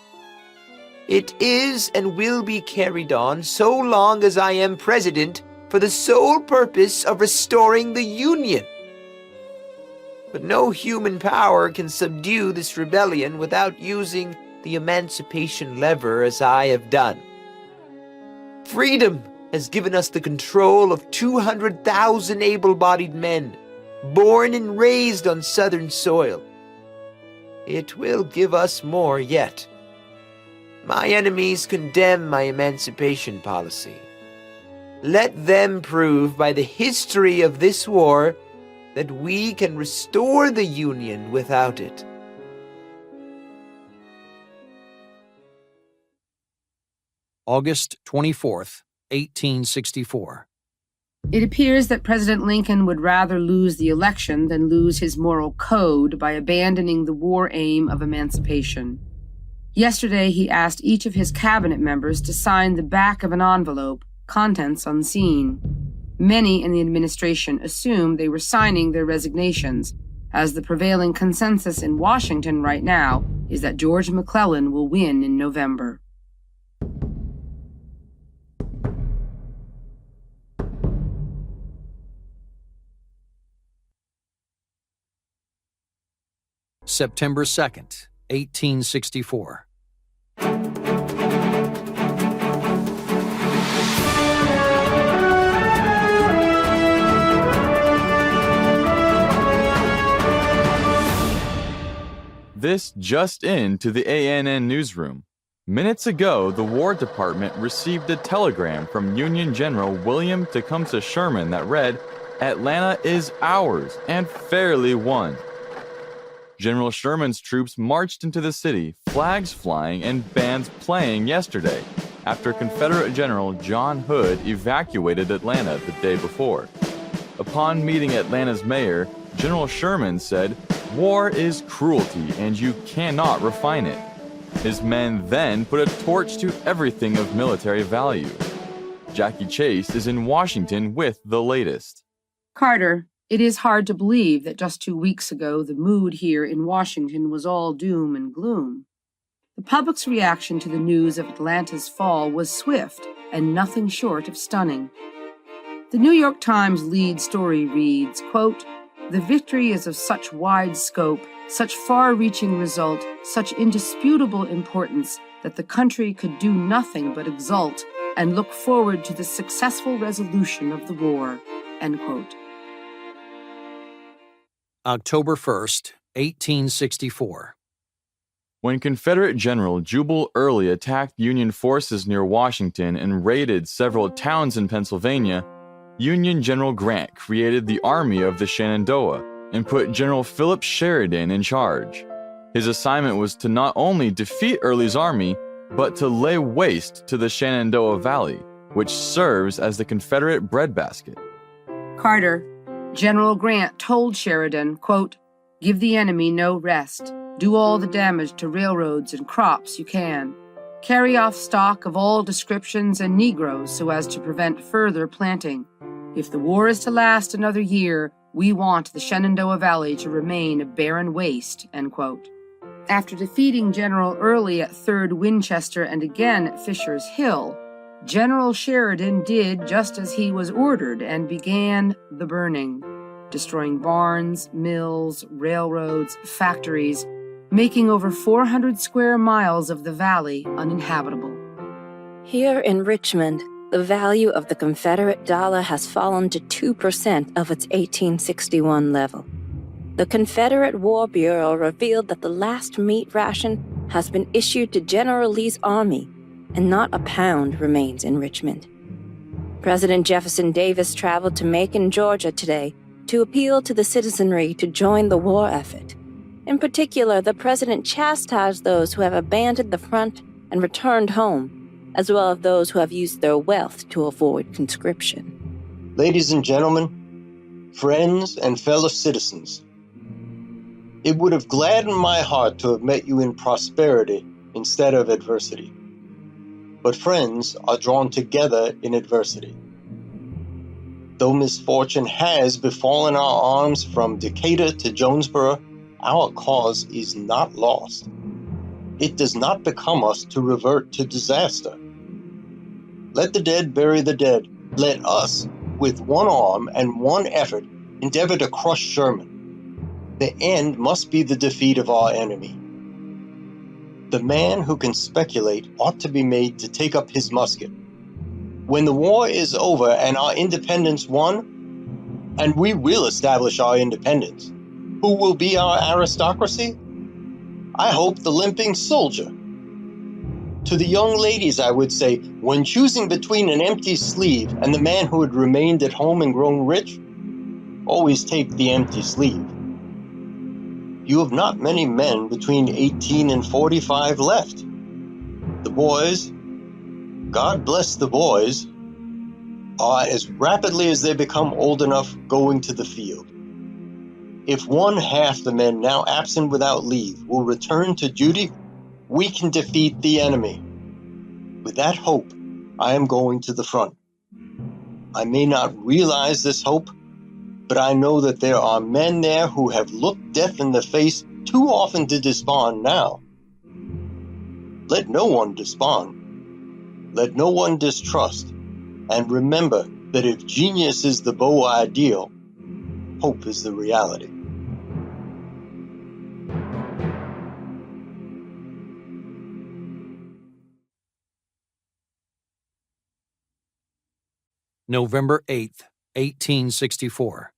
[SPEAKER 5] It is and will be carried on so long as I am president for the sole purpose of restoring the Union. But no human power can subdue this rebellion without using the emancipation lever as I have done. Freedom has given us the control of 200,000 able-bodied men, born and raised on Southern soil. It will give us more yet. My enemies condemn my emancipation policy. Let them prove by the history of this war that we can restore the Union without it.
[SPEAKER 1] August 24th, 1864.
[SPEAKER 4] It appears that President Lincoln would rather lose the election than lose his moral code by abandoning the war aim of emancipation. Yesterday, he asked each of his cabinet members to sign the back of an envelope, contents unseen. Many in the administration assumed they were signing their resignations, as the prevailing consensus in Washington right now is that George McClellan will win in November.
[SPEAKER 1] September 2nd, 1864.
[SPEAKER 2] This just in to the ANN newsroom. Minutes ago, the War Department received a telegram from Union General William Tecumseh Sherman that read, "Atlanta is ours and fairly won." General Sherman's troops marched into the city, flags flying and bands playing yesterday, after Confederate General John Hood evacuated Atlanta the day before. Upon meeting Atlanta's mayor, General Sherman said, "War is cruelty and you cannot refine it." His men then put a torch to everything of military value. Jackie Chase is in Washington with the latest.
[SPEAKER 4] Carter, it is hard to believe that just 2 weeks ago the mood here in Washington was all doom and gloom. The public's reaction to the news of Atlanta's fall was swift and nothing short of stunning. The New York Times lead story reads, quote, "The victory is of such wide scope, such far-reaching result, such indisputable importance that the country could do nothing but exult and look forward to the successful resolution of the war," end quote.
[SPEAKER 1] October 1st, 1864.
[SPEAKER 2] When Confederate General Jubal Early attacked Union forces near Washington and raided several towns in Pennsylvania, Union General Grant created the Army of the Shenandoah and put General Philip Sheridan in charge. His assignment was to not only defeat Early's army, but to lay waste to the Shenandoah Valley, which serves as the Confederate breadbasket.
[SPEAKER 4] Carter, General Grant told Sheridan, quote, "Give the enemy no rest. Do all the damage to railroads and crops you can. Carry off stock of all descriptions and Negroes so as to prevent further planting. If the war is to last another year, we want the Shenandoah Valley to remain a barren waste," end quote. After defeating General Early at 3rd Winchester and again at Fisher's Hill, General Sheridan did just as he was ordered and began the burning, destroying barns, mills, railroads, factories, making over 400 square miles of the valley uninhabitable.
[SPEAKER 6] Here in Richmond, the value of the Confederate dollar has fallen to 2% of its 1861 level. The Confederate War Bureau revealed that the last meat ration has been issued to General Lee's army, and not a pound remains in Richmond. President Jefferson Davis traveled to Macon, Georgia today to appeal to the citizenry to join the war effort. In particular, the president chastised those who have abandoned the front and returned home, as well as those who have used their wealth to avoid conscription.
[SPEAKER 3] Ladies and gentlemen, friends and fellow citizens, it would have gladdened my heart to have met you in prosperity instead of adversity. But friends are drawn together in adversity. Though misfortune has befallen our arms from Decatur to Jonesboro, our cause is not lost. It does not become us to revert to disaster. Let the dead bury the dead. Let us, with one arm and one effort, endeavor to crush Sherman. The end must be the defeat of our enemy. The man who can speculate ought to be made to take up his musket. When the war is over and our independence won, and we will establish our independence, who will be our aristocracy? I hope the limping soldier. To the young ladies, I would say, when choosing between an empty sleeve and the man who had remained at home and grown rich, always take the empty sleeve. You have not many men between 18 and 45 left. The boys, God bless the boys, are as rapidly as they become old enough going to the field. If one half the men now absent without leave will return to duty, we can defeat the enemy. With that hope, I am going to the front. I may not realize this hope, but I know that there are men there who have looked death in the face too often to despond now. Let no one despond. Let no one distrust. And remember that if genius is the beau ideal, hope is the reality.
[SPEAKER 1] November 8th, 1864.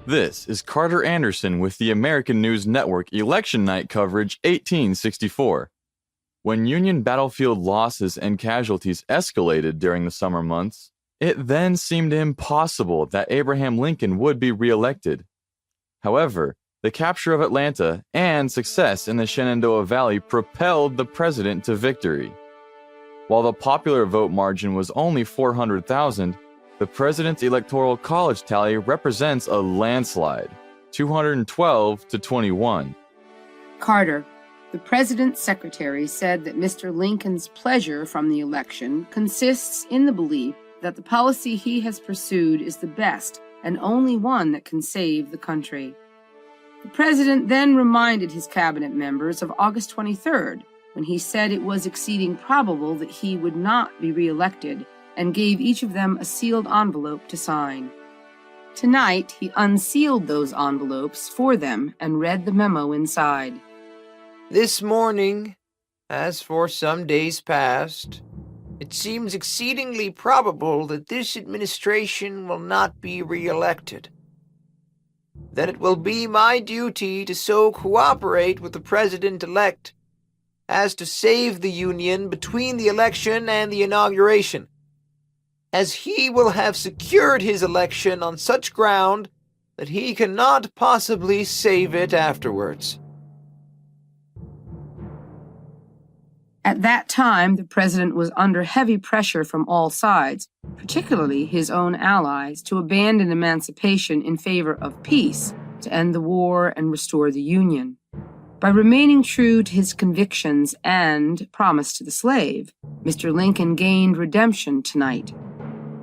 [SPEAKER 2] This is Carter Anderson with the American News Network Election Night Coverage 1864. When Union battlefield losses and casualties escalated during the summer months, it then seemed impossible that Abraham Lincoln would be reelected. However, the capture of Atlanta and success in the Shenandoah Valley propelled the president to victory. While the popular vote margin was only 400,000, the president's electoral college tally represents a landslide, 212 to 21.
[SPEAKER 4] Carter, the president's secretary, said that Mr. Lincoln's pleasure from the election consists in the belief that the policy he has pursued is the best and only one that can save the country. The president then reminded his cabinet members of August 23rd, when he said it was exceeding probable that he would not be reelected, and gave each of them a sealed envelope to sign. Tonight, he unsealed those envelopes for them and read the memo inside.
[SPEAKER 5] This morning, as for some days past, it seems exceedingly probable that this administration will not be reelected. Then it will be my duty to so cooperate with the president-elect as to save the Union between the election and the inauguration, as he will have secured his election on such ground that he cannot possibly save it afterwards.
[SPEAKER 4] At that time, the president was under heavy pressure from all sides, particularly his own allies, to abandon emancipation in favor of peace, to end the war and restore the Union. By remaining true to his convictions and promise to the slave, Mr. Lincoln gained redemption tonight.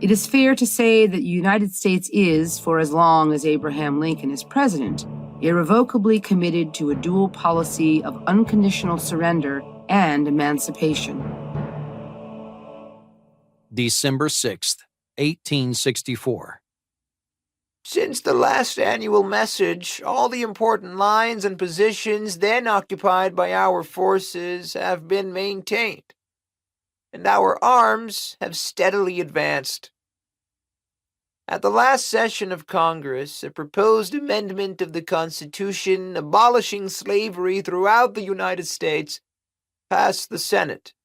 [SPEAKER 4] It is fair to say that the United States is, for as long as Abraham Lincoln is president, irrevocably committed to a dual policy of unconditional surrender and emancipation.
[SPEAKER 1] December 6th, 1864.
[SPEAKER 5] Since the last annual message, all the important lines and positions then occupied by our forces have been maintained, and our arms have steadily advanced. At the last session of Congress, a proposed amendment of the Constitution abolishing slavery throughout the United States passed the Senate,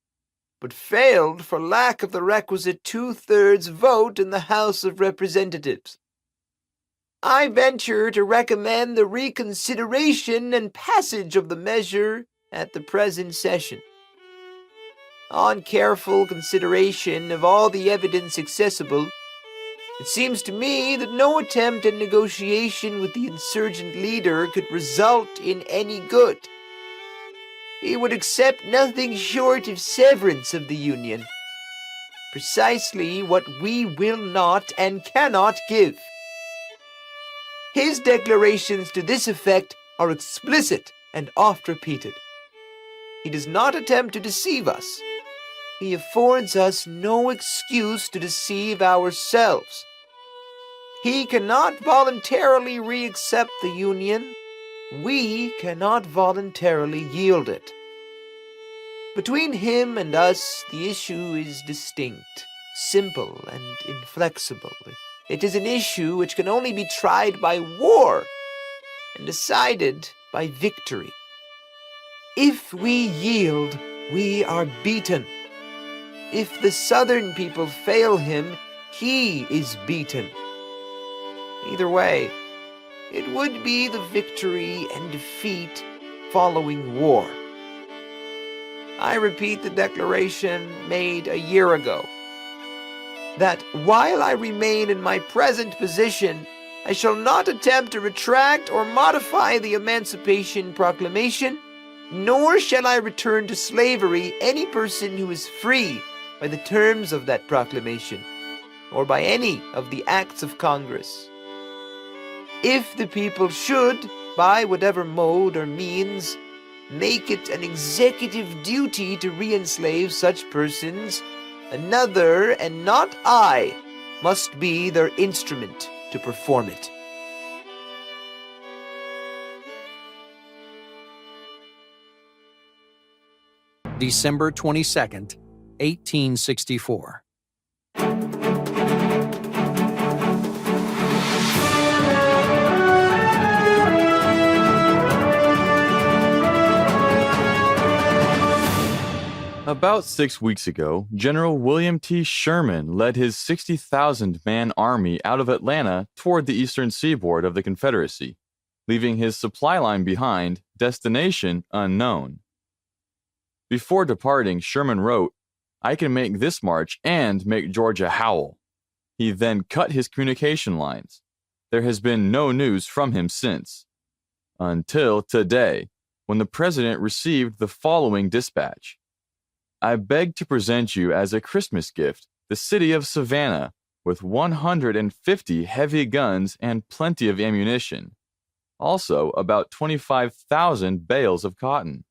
[SPEAKER 5] but failed for lack of the requisite two-thirds vote in the House of Representatives. I venture to recommend the reconsideration and passage of the measure at the present session. On careful consideration of all the evidence accessible, it seems to me that no attempt at negotiation with the insurgent leader could result in any good. He would accept nothing short of severance of the Union, precisely what we will not and cannot give. His declarations to this effect are explicit and oft repeated. He does not attempt to deceive us. He affords us no excuse to deceive ourselves. He cannot voluntarily re-accept the Union. We cannot voluntarily yield it. Between him and us, the issue is distinct, simple, and inflexible. It is an issue which can only be tried by war and decided by victory. If we yield, we are beaten. If the Southern people fail him, he is beaten. Either way, it would be the victory and defeat following war. I repeat the declaration made a year ago, that while I remain in my present position, I shall not attempt to retract or modify the Emancipation Proclamation, nor shall I return to slavery any person who is free by the terms of that proclamation, or by any of the acts of Congress. If the people should, by whatever mode or means, make it an executive duty to re-enslave such persons, another, and not I, must be their instrument to perform it.
[SPEAKER 1] December 22nd, 1864.
[SPEAKER 2] About 6 weeks ago, General William T. Sherman led his 60,000-man army out of Atlanta toward the eastern seaboard of the Confederacy, leaving his supply line behind, destination unknown. Before departing, Sherman wrote, "I can make this march and make Georgia howl." He then cut his communication lines. There has been no news from him since. Until today, when the President received the following dispatch. "I beg to present you as a Christmas gift the city of Savannah with 150 heavy guns and plenty of ammunition. Also, about 25,000 bales of cotton."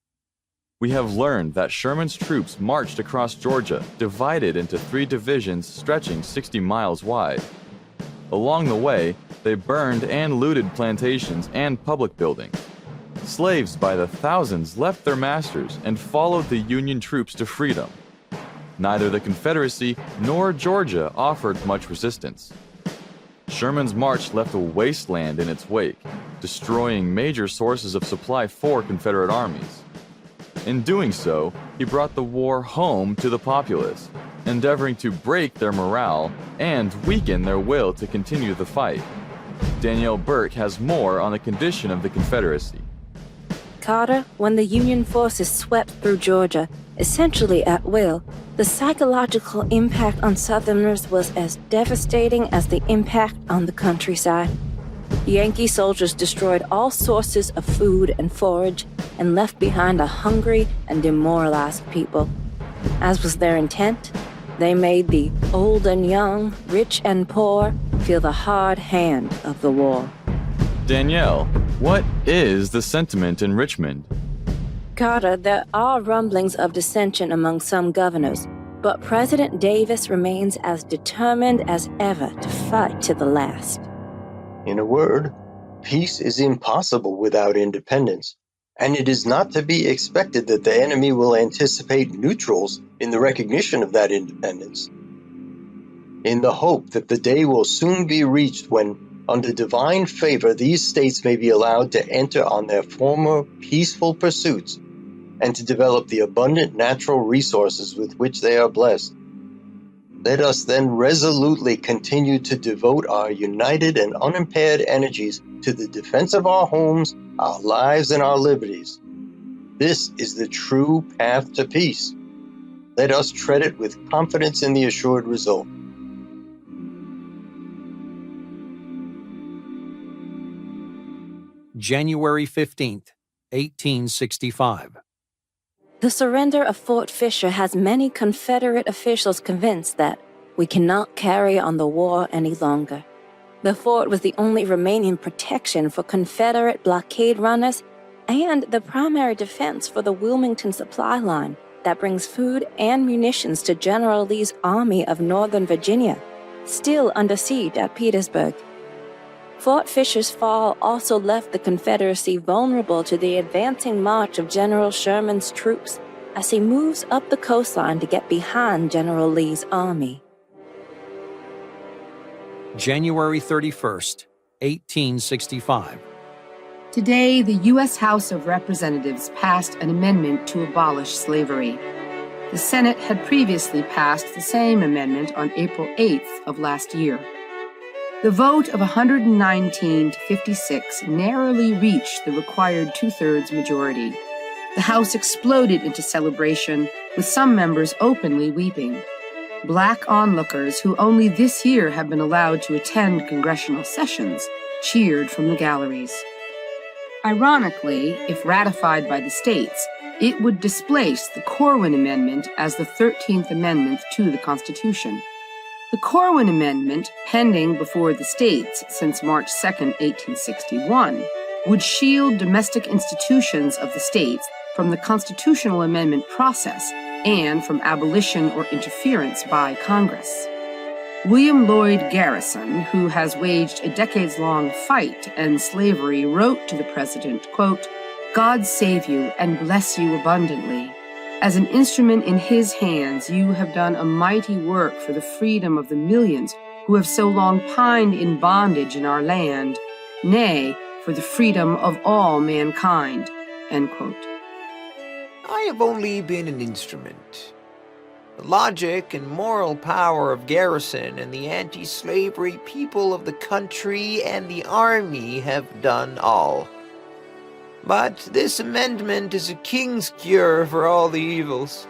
[SPEAKER 2] We have learned that Sherman's troops marched across Georgia, divided into 3 divisions stretching 60 miles wide. Along the way, they burned and looted plantations and public buildings. Slaves by the thousands left their masters and followed the Union troops to freedom. Neither the Confederacy nor Georgia offered much resistance. Sherman's march left a wasteland in its wake, destroying major sources of supply for Confederate armies. In doing so, he brought the war home to the populace, endeavoring to break their morale and weaken their will to continue the fight. Danielle Burke has more on the condition of the Confederacy.
[SPEAKER 6] Carter, when the Union forces swept through Georgia, essentially at will, the psychological impact on Southerners was as devastating as the impact on the countryside. Yankee soldiers destroyed all sources of food and forage and left behind a hungry and demoralized people. As was their intent, they made the old and young, rich and poor, feel the hard hand of the war.
[SPEAKER 2] Danielle, what is the sentiment in Richmond?
[SPEAKER 6] Carter, there are rumblings of dissension among some governors, but President Davis remains as determined as ever to fight to the last.
[SPEAKER 3] In a word, peace is impossible without independence, and it is not to be expected that the enemy will anticipate neutrals in the recognition of that independence. In the hope that the day will soon be reached when, under divine favor, these states may be allowed to enter on their former peaceful pursuits and to develop the abundant natural resources with which they are blessed. Let us then resolutely continue to devote our united and unimpaired energies to the defense of our homes, our lives, and our liberties. This is the true path to peace. Let us tread it with confidence in the assured result.
[SPEAKER 1] January 15th, 1865.
[SPEAKER 6] The surrender of Fort Fisher has many Confederate officials convinced that we cannot carry on the war any longer. The fort was the only remaining protection for Confederate blockade runners and the primary defense for the Wilmington supply line that brings food and munitions to General Lee's Army of Northern Virginia, still under siege at Petersburg. Fort Fisher's fall also left the Confederacy vulnerable to the advancing march of General Sherman's troops as he moves up the coastline to get behind General Lee's army.
[SPEAKER 1] January 31st, 1865.
[SPEAKER 4] Today, the U.S. House of Representatives passed an amendment to abolish slavery. The Senate had previously passed the same amendment on April 8th of last year. The vote of 119 to 56 narrowly reached the required two-thirds majority. The House exploded into celebration, with some members openly weeping. Black onlookers who only this year have been allowed to attend congressional sessions cheered from the galleries. Ironically, if ratified by the states, it would displace the Corwin Amendment as the 13th Amendment to the Constitution. The Corwin Amendment, pending before the states since March 2, 1861, would shield domestic institutions of the states from the constitutional amendment process and from abolition or interference by Congress. William Lloyd Garrison, who has waged a decades-long fight to end slavery, wrote to the president, quote, "God save you and bless you abundantly. As an instrument in his hands, you have done a mighty work for the freedom of the millions who have so long pined in bondage in our land, nay, for the freedom of all mankind." End quote.
[SPEAKER 5] I have only been an instrument. The logic and moral power of Garrison and the anti-slavery people of the country and the army have done all. But this amendment is a king's cure for all the evils.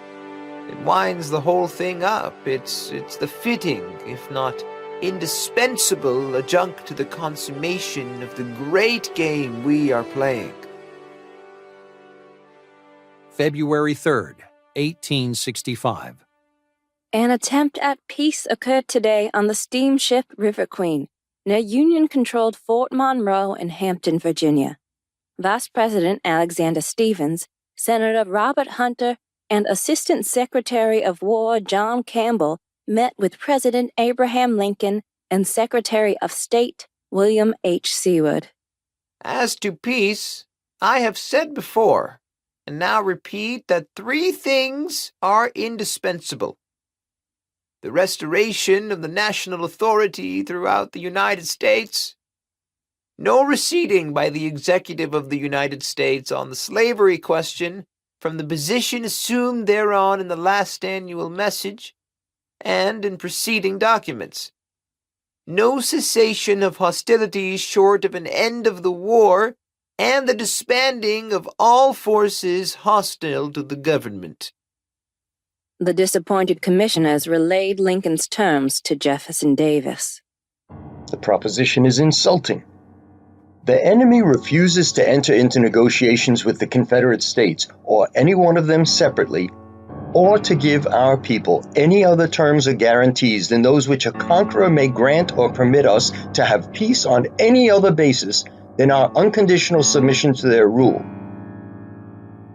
[SPEAKER 5] It winds the whole thing up. It's the fitting, if not indispensable, adjunct to the consummation of the great game we are playing.
[SPEAKER 1] February 3rd, 1865.
[SPEAKER 6] An attempt at peace occurred today on the steamship River Queen, near Union-controlled Fort Monroe in Hampton, Virginia. Vice President Alexander Stephens, Senator Robert Hunter, and Assistant Secretary of War John Campbell met with President Abraham Lincoln and Secretary of State William H. Seward.
[SPEAKER 5] As to peace, I have said before, and now repeat, that three things are indispensable: the restoration of the national authority throughout the United States, no receding by the executive of the United States on the slavery question from the position assumed thereon in the last annual message and in preceding documents, no cessation of hostilities short of an end of the war, and the disbanding of all forces hostile to the government.
[SPEAKER 6] The disappointed commissioners relayed Lincoln's terms to Jefferson Davis.
[SPEAKER 3] The proposition is insulting. The enemy refuses to enter into negotiations with the Confederate States, or any one of them separately, or to give our people any other terms or guarantees than those which a conqueror may grant or permit us to have peace on any other basis than our unconditional submission to their rule.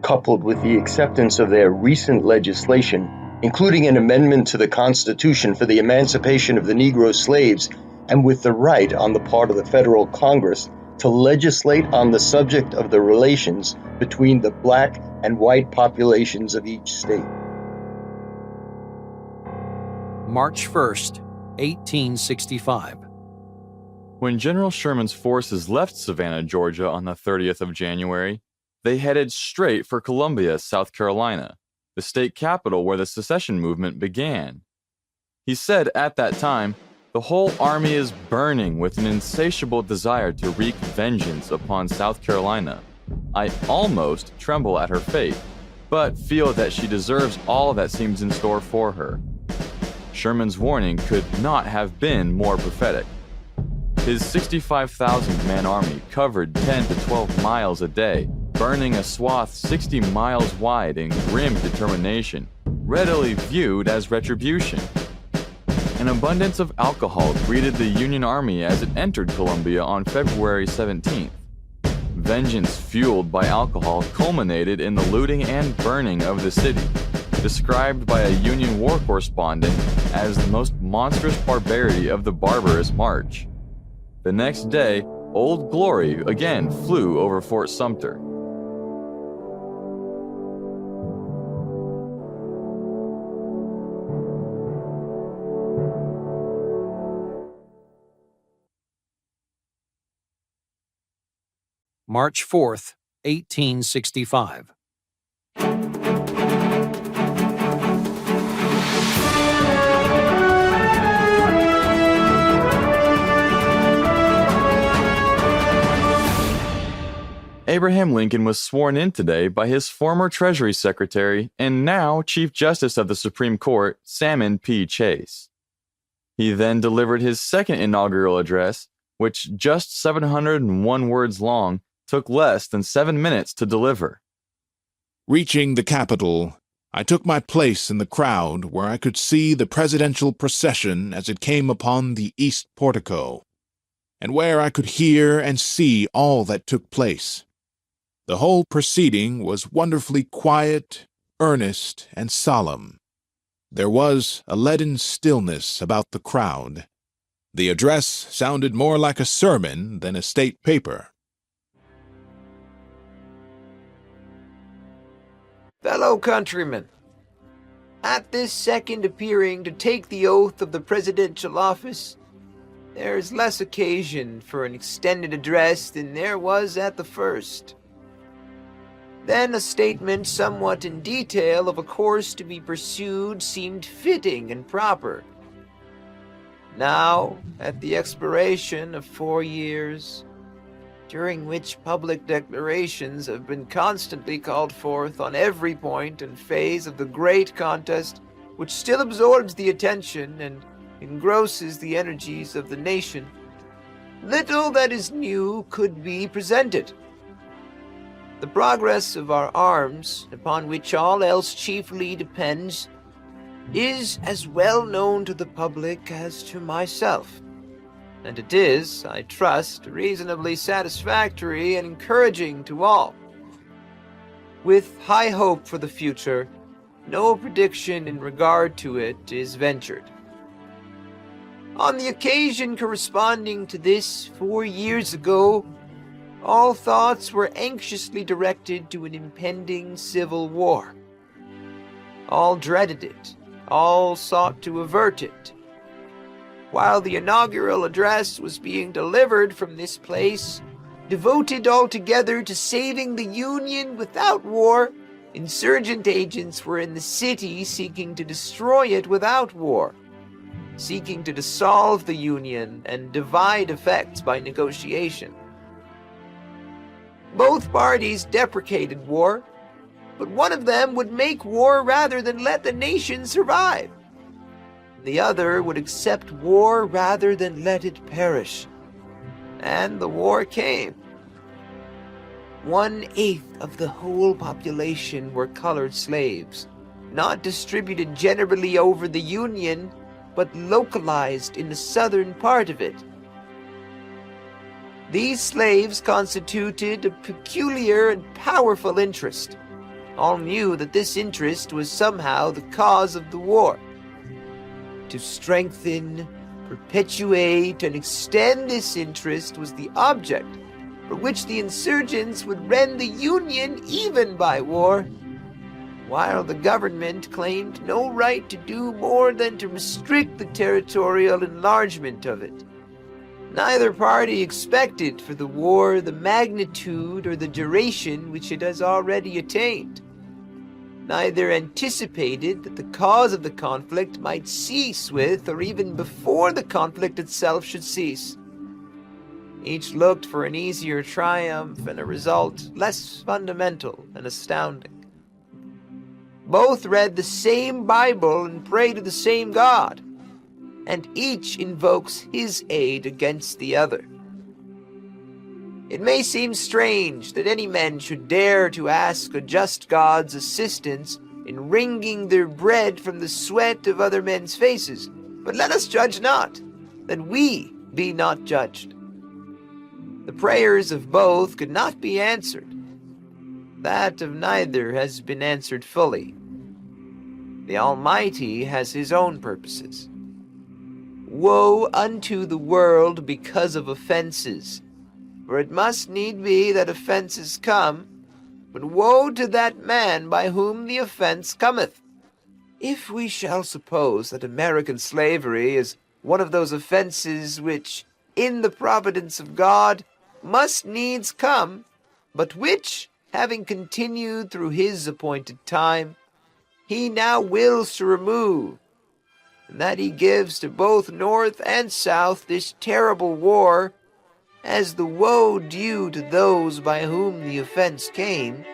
[SPEAKER 3] Coupled with the acceptance of their recent legislation, including an amendment to the Constitution for the emancipation of the Negro slaves, and with the right on the part of the federal Congress to legislate on the subject of the relations between the black and white populations of each state.
[SPEAKER 1] March 1st, 1865.
[SPEAKER 2] When General Sherman's forces left Savannah, Georgia on the 30th of January, they headed straight for Columbia, South Carolina, the state capital where the secession movement began. He said at that time, "The whole army is burning with an insatiable desire to wreak vengeance upon South Carolina. I almost tremble at her fate, but feel that she deserves all that seems in store for her." Sherman's warning could not have been more prophetic. His 65,000-man army covered 10 to 12 miles a day, burning a swath 60 miles wide in grim determination, readily viewed as retribution. An abundance of alcohol greeted the Union Army as it entered Columbia on February 17th. Vengeance fueled by alcohol culminated in the looting and burning of the city, described by a Union war correspondent as the most monstrous barbarity of the barbarous march. The next day, Old Glory again flew over Fort Sumter.
[SPEAKER 1] March 4th, 1865.
[SPEAKER 2] Abraham Lincoln was sworn in today by his former Treasury Secretary and now Chief Justice of the Supreme Court, Salmon P. Chase. He then delivered his second inaugural address, which, just 701 words long, took less than 7 minutes to deliver.
[SPEAKER 7] Reaching the Capitol, I took my place in the crowd where I could see the presidential procession as it came upon the east portico, and where I could hear and see all that took place. The whole proceeding was wonderfully quiet, earnest, and solemn. There was a leaden stillness about the crowd. The address sounded more like a sermon than a state paper.
[SPEAKER 5] Fellow countrymen, at this second appearing to take the oath of the presidential office, there is less occasion for an extended address than there was at the first. Then a statement somewhat in detail of a course to be pursued seemed fitting and proper. Now, at the expiration of 4 years, during which public declarations have been constantly called forth on every point and phase of the great contest which still absorbs the attention and engrosses the energies of the nation, little that is new could be presented. The progress of our arms, upon which all else chiefly depends, is as well known to the public as to myself, and it is, I trust, reasonably satisfactory and encouraging to all. With high hope for the future, no prediction in regard to it is ventured. On the occasion corresponding to this 4 years ago, all thoughts were anxiously directed to an impending civil war. All dreaded it, all sought to avert it. While the inaugural address was being delivered from this place, devoted altogether to saving the Union without war, insurgent agents were in the city seeking to destroy it without war, seeking to dissolve the Union and divide effects by negotiation. Both parties deprecated war, but one of them would make war rather than let the nation survive. The other would accept war rather than let it perish. And the war came. 1/8 of the whole population were colored slaves, not distributed generally over the Union, but localized in the southern part of it. These slaves constituted a peculiar and powerful interest. All knew that this interest was somehow the cause of the war. To strengthen, perpetuate, and extend this interest was the object for which the insurgents would rend the Union even by war, while the government claimed no right to do more than to restrict the territorial enlargement of it. Neither party expected for the war the magnitude or the duration which it has already attained. Neither anticipated that the cause of the conflict might cease with, or even before the conflict itself should cease. Each looked for an easier triumph and a result less fundamental and astounding. Both read the same Bible and pray to the same God, and each invokes his aid against the other. It may seem strange that any men should dare to ask a just God's assistance in wringing their bread from the sweat of other men's faces, but let us judge not, that we be not judged. The prayers of both could not be answered. That of neither has been answered fully. The Almighty has his own purposes. Woe unto the world because of offenses, for it must need be that offenses come, but woe to that man by whom the offense cometh. If we shall suppose that American slavery is one of those offenses which, in the providence of God, must needs come, but which, having continued through his appointed time, he now wills to remove, and that he gives to both North and South this terrible war, as the woe due to those by whom the offense came,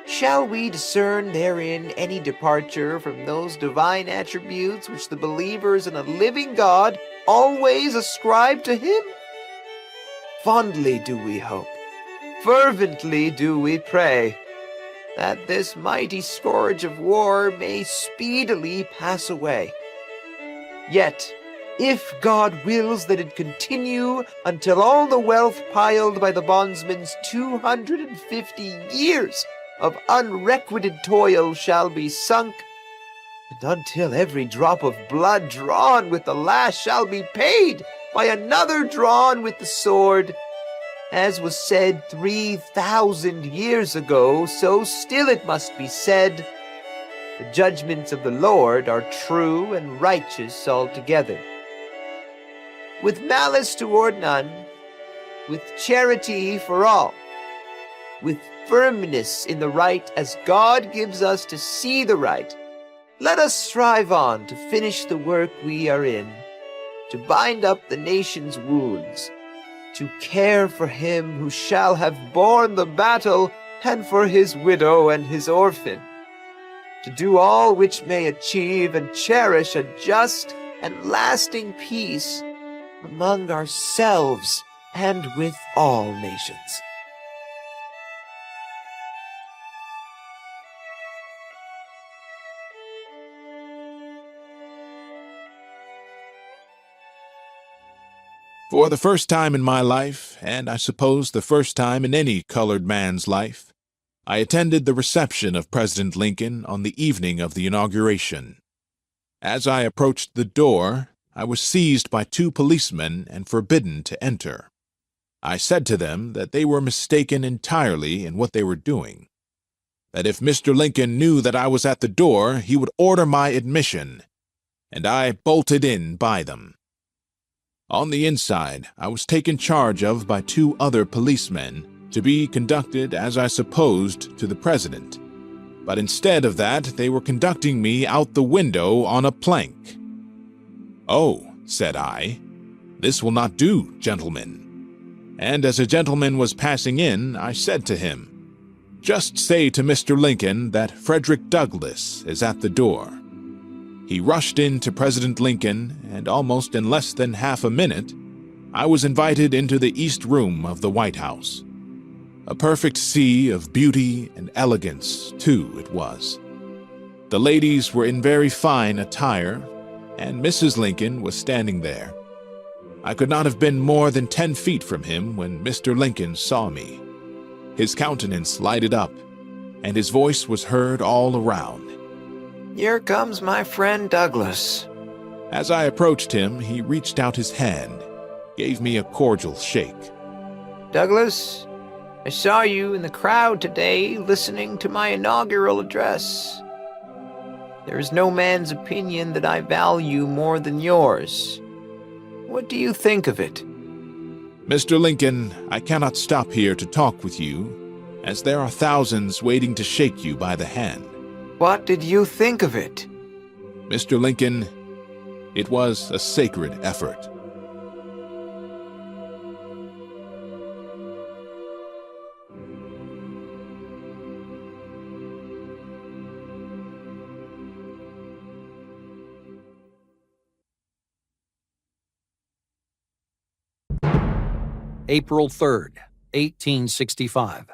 [SPEAKER 5] shall we discern therein any departure from those divine attributes which the believers in a living God always ascribe to him? Fondly do we hope, fervently do we pray, that this mighty scourge of war may speedily pass away. Yet, if God wills that it continue until all the wealth piled by the bondsman's 250 years of unrequited toil shall be sunk, and until every drop of blood drawn with the lash shall be paid by another drawn with the sword, as was said 3,000 years ago, so still it must be said, the judgments of the Lord are true and righteous altogether. With malice toward none, with charity for all, with firmness in the right as God gives us to see the right, let us strive on to finish the work we are in, to bind up the nation's wounds, to care for him who shall have borne the battle, and for his widow and his orphan, to do all which may achieve and cherish a just and lasting peace among ourselves and with all nations.
[SPEAKER 7] For the first time in my life, and I suppose the first time in any colored man's life, I attended the reception of President Lincoln on the evening of the inauguration. As I approached the door, I was seized by 2 policemen and forbidden to enter. I said to them that they were mistaken entirely in what they were doing, that if Mr. Lincoln knew that I was at the door, he would order my admission, and I bolted in by them. On the inside, I was taken charge of by 2 other policemen to be conducted, as I supposed, to the president. But instead of that, they were conducting me out the window on a plank. "Oh," said I, "this will not do, gentlemen." And as a gentleman was passing in, I said to him, "Just say to Mr. Lincoln that Frederick Douglass is at the door." He rushed in to President Lincoln, and almost in less than half a minute, I was invited into the East Room of the White House. A perfect sea of beauty and elegance, too, it was. The ladies were in very fine attire, and Mrs. Lincoln was standing there. I could not have been more than 10 feet from him when Mr. Lincoln saw me. His countenance lighted up, and his voice was heard all around.
[SPEAKER 5] Here comes my friend Douglas.
[SPEAKER 7] As I approached him, he reached out his hand, gave me a cordial shake.
[SPEAKER 5] Douglas, I saw you in the crowd today listening to my inaugural address. There is no man's opinion that I value more than yours. What do you think of it?
[SPEAKER 7] Mr. Lincoln, I cannot stop here to talk with you, as there are thousands waiting to shake you by the hand.
[SPEAKER 5] What did you think of it?
[SPEAKER 7] Mr. Lincoln, it was a sacred effort.
[SPEAKER 1] April 3rd, 1865.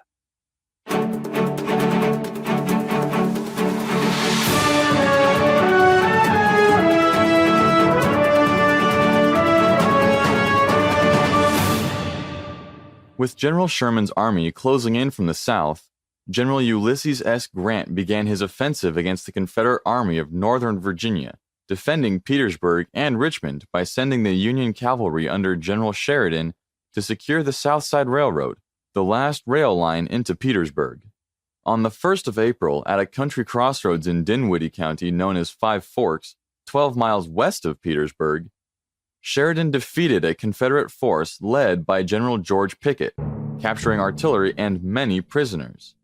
[SPEAKER 2] With General Sherman's army closing in from the south, General Ulysses S. Grant began his offensive against the Confederate Army of Northern Virginia, defending Petersburg and Richmond by sending the Union cavalry under General Sheridan to secure the South Side Railroad, the last rail line into Petersburg. On the 1st of April, at a country crossroads in Dinwiddie County known as Five Forks, 12 miles west of Petersburg, Sheridan defeated a Confederate force led by General George Pickett, capturing artillery and many prisoners.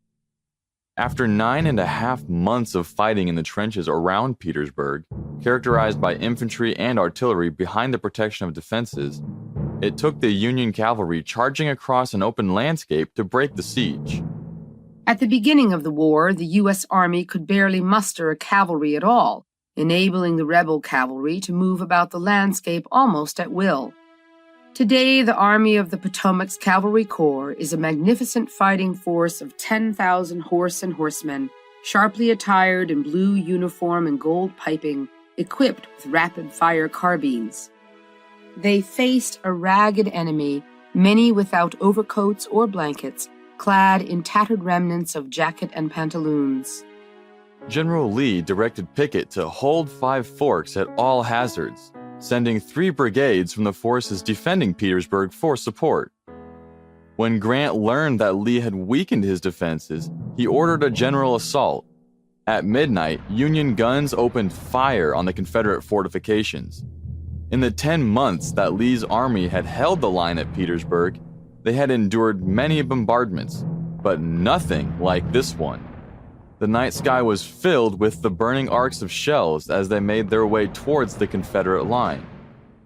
[SPEAKER 2] After 9.5 months of fighting in the trenches around Petersburg, characterized by infantry and artillery behind the protection of defenses, It took the Union cavalry charging across an open landscape to break the siege.
[SPEAKER 4] At the beginning of the war, the U.S. Army could barely muster a cavalry at all, enabling the rebel cavalry to move about the landscape almost at will. Today, the Army of the Potomac's Cavalry Corps is a magnificent fighting force of 10,000 horse and horsemen, sharply attired in blue uniform and gold piping, equipped with rapid-fire carbines. They faced a ragged enemy, many without overcoats or blankets, clad in tattered remnants of jacket and pantaloons.
[SPEAKER 2] General Lee directed Pickett to hold 5 forks at all hazards, sending 3 brigades from the forces defending Petersburg for support. When Grant learned that Lee had weakened his defenses, he ordered a general assault. At midnight, Union guns opened fire on the Confederate fortifications. In the 10 months that Lee's army had held the line at Petersburg, they had endured many bombardments, but nothing like this one. The night sky was filled with the burning arcs of shells as they made their way towards the Confederate line.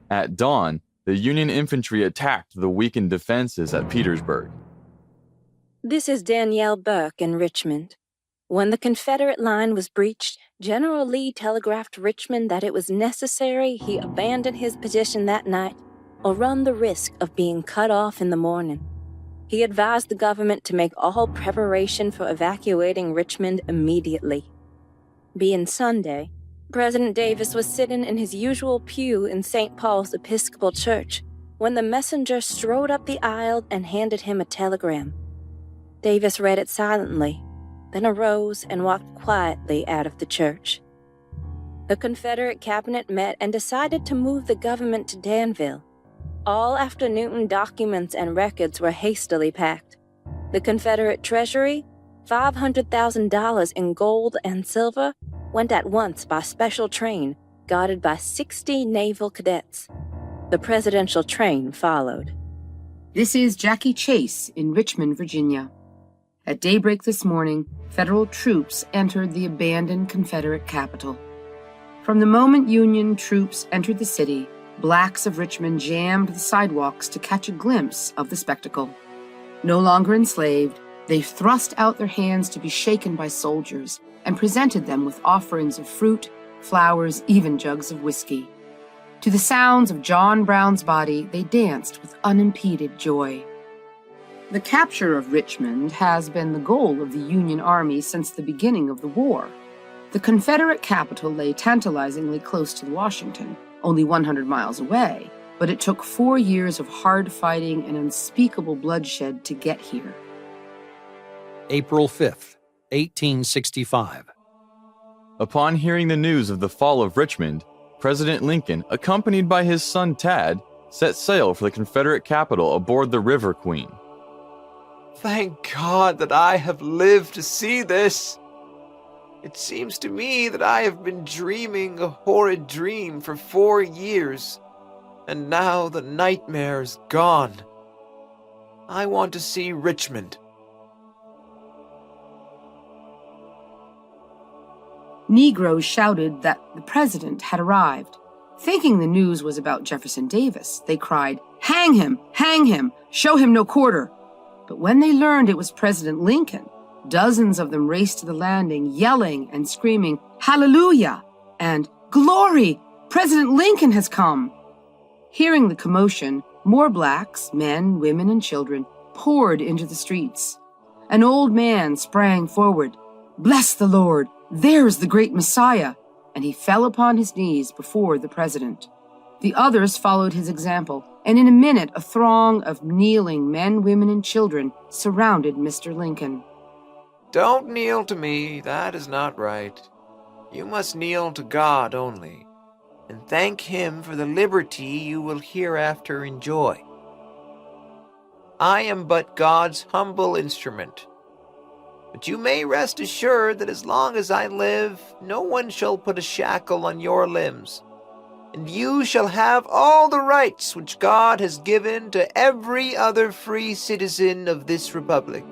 [SPEAKER 2] At dawn, the Union infantry attacked the weakened defenses at Petersburg.
[SPEAKER 6] This is Danielle Burke in Richmond. When the Confederate line was breached, General Lee telegraphed Richmond that it was necessary he abandon his position that night or run the risk of being cut off in the morning. He advised the government to make all preparation for evacuating Richmond immediately. Being Sunday, President Davis was sitting in his usual pew in St. Paul's Episcopal Church when the messenger strode up the aisle and handed him a telegram. Davis read it silently, then arose and walked quietly out of the church. The Confederate cabinet met and decided to move the government to Danville. All afternoon documents and records were hastily packed. The Confederate treasury, $500,000 in gold and silver, went at once by special train, guarded by 60 naval cadets. The presidential train followed.
[SPEAKER 4] This is Jackie Chase in Richmond, Virginia. At daybreak this morning, federal troops entered the abandoned Confederate capital. From the moment Union troops entered the city, blacks of Richmond jammed the sidewalks to catch a glimpse of the spectacle. No longer enslaved, they thrust out their hands to be shaken by soldiers and presented them with offerings of fruit, flowers, even jugs of whiskey. To the sounds of John Brown's body, they danced with unimpeded joy. The capture of Richmond has been the goal of the Union Army since the beginning of the war. The Confederate capital lay tantalizingly close to Washington, only 100 miles away, but it took 4 years of hard fighting and unspeakable bloodshed to get here.
[SPEAKER 1] April 5th, 1865.
[SPEAKER 2] Upon hearing the news of the fall of Richmond, President Lincoln, accompanied by his son Tad, set sail for the Confederate capital aboard the River Queen.
[SPEAKER 5] Thank God that I have lived to see this. It seems to me that I have been dreaming a horrid dream for 4 years, and now the nightmare is gone. I want to see Richmond.
[SPEAKER 4] Negroes shouted that the president had arrived. Thinking the news was about Jefferson Davis, they cried, "Hang him! Hang him! Show him no quarter!" But when they learned it was President Lincoln, dozens of them raced to the landing, yelling and screaming, "Hallelujah!" and "Glory! President Lincoln has come!" Hearing the commotion, more blacks, men, women, and children, poured into the streets. An old man sprang forward. "Bless the Lord! There's the great Messiah!" And he fell upon his knees before the president. The others followed his example, and in a minute a throng of kneeling men, women, and children surrounded Mr. Lincoln.
[SPEAKER 5] Don't kneel to me, that is not right. You must kneel to God only, and thank Him for the liberty you will hereafter enjoy. I am but God's humble instrument. But you may rest assured that as long as I live, no one shall put a shackle on your limbs, and you shall have all the rights which God has given to every other free citizen of this republic.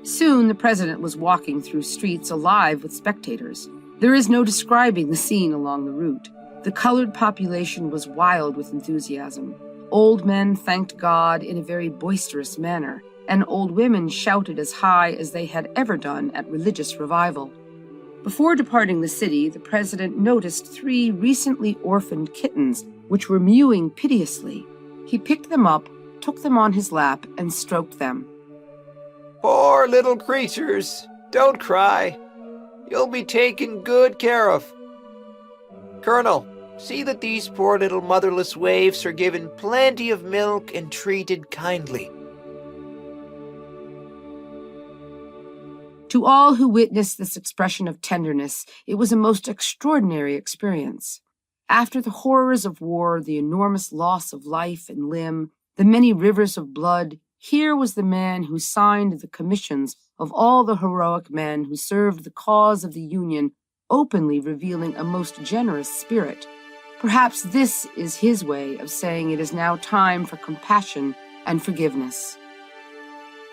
[SPEAKER 4] Soon the president was walking through streets alive with spectators. There is no describing the scene along the route. The colored population was wild with enthusiasm. Old men thanked God in a very boisterous manner, and old women shouted as high as they had ever done at religious revival. Before departing the city, the president noticed 3 recently orphaned kittens, which were mewing piteously. He picked them up, took them on his lap, and stroked them.
[SPEAKER 5] Poor little creatures, don't cry. You'll be taken good care of. Colonel, see that these poor little motherless waifs are given plenty of milk and treated kindly.
[SPEAKER 4] To all who witnessed this expression of tenderness, it was a most extraordinary experience. After the horrors of war, the enormous loss of life and limb, the many rivers of blood, here was the man who signed the commissions of all the heroic men who served the cause of the Union, openly revealing a most generous spirit. Perhaps this is his way of saying it is now time for compassion and forgiveness.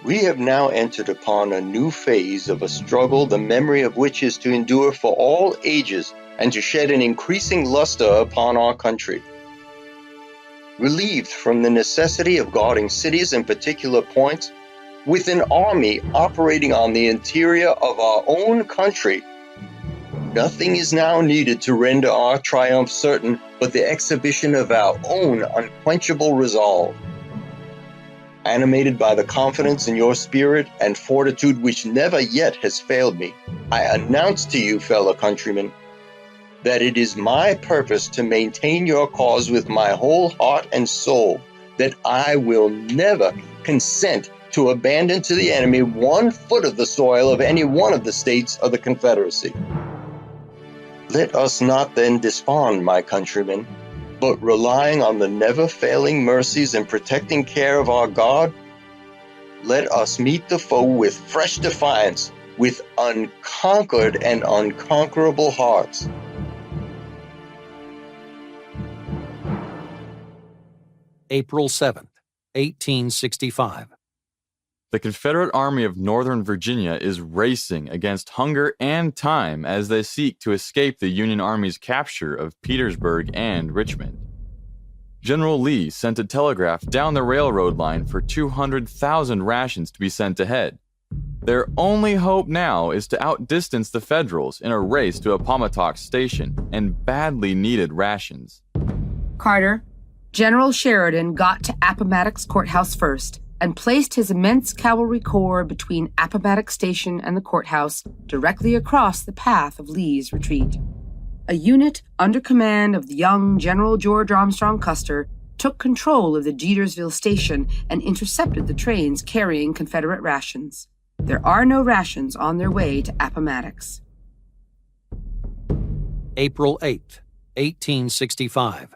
[SPEAKER 3] We have now entered upon a new phase of a struggle, the memory of which is to endure for all ages and to shed an increasing luster upon our country. Relieved from the necessity of guarding cities and particular points, with an army operating on the interior of our own country, nothing is now needed to render our triumph certain but the exhibition of our own unquenchable resolve. Animated by the confidence in your spirit and fortitude which never yet has failed me, I announce to you, fellow countrymen, that it is my purpose to maintain your cause with my whole heart and soul, that I will never consent to abandon to the enemy 1 foot of the soil of any one of the states of the Confederacy. Let us not then despond, my countrymen, but relying on the never-failing mercies and protecting care of our God, let us meet the foe with fresh defiance, with unconquered and unconquerable hearts.
[SPEAKER 1] April 7th, 1865.
[SPEAKER 2] The Confederate Army of Northern Virginia is racing against hunger and time as they seek to escape the Union Army's capture of Petersburg and Richmond. General Lee sent a telegraph down the railroad line for 200,000 rations to be sent ahead. Their only hope now is to outdistance the Federals in a race to Appomattox Station and badly needed rations.
[SPEAKER 4] Carter, General Sheridan got to Appomattox Courthouse first and placed his immense cavalry corps between Appomattox Station and the courthouse, directly across the path of Lee's retreat. A unit under command of the young General George Armstrong Custer took control of the Jetersville Station and intercepted the trains carrying Confederate rations. There are no rations on their way to Appomattox.
[SPEAKER 1] April 8th, 1865.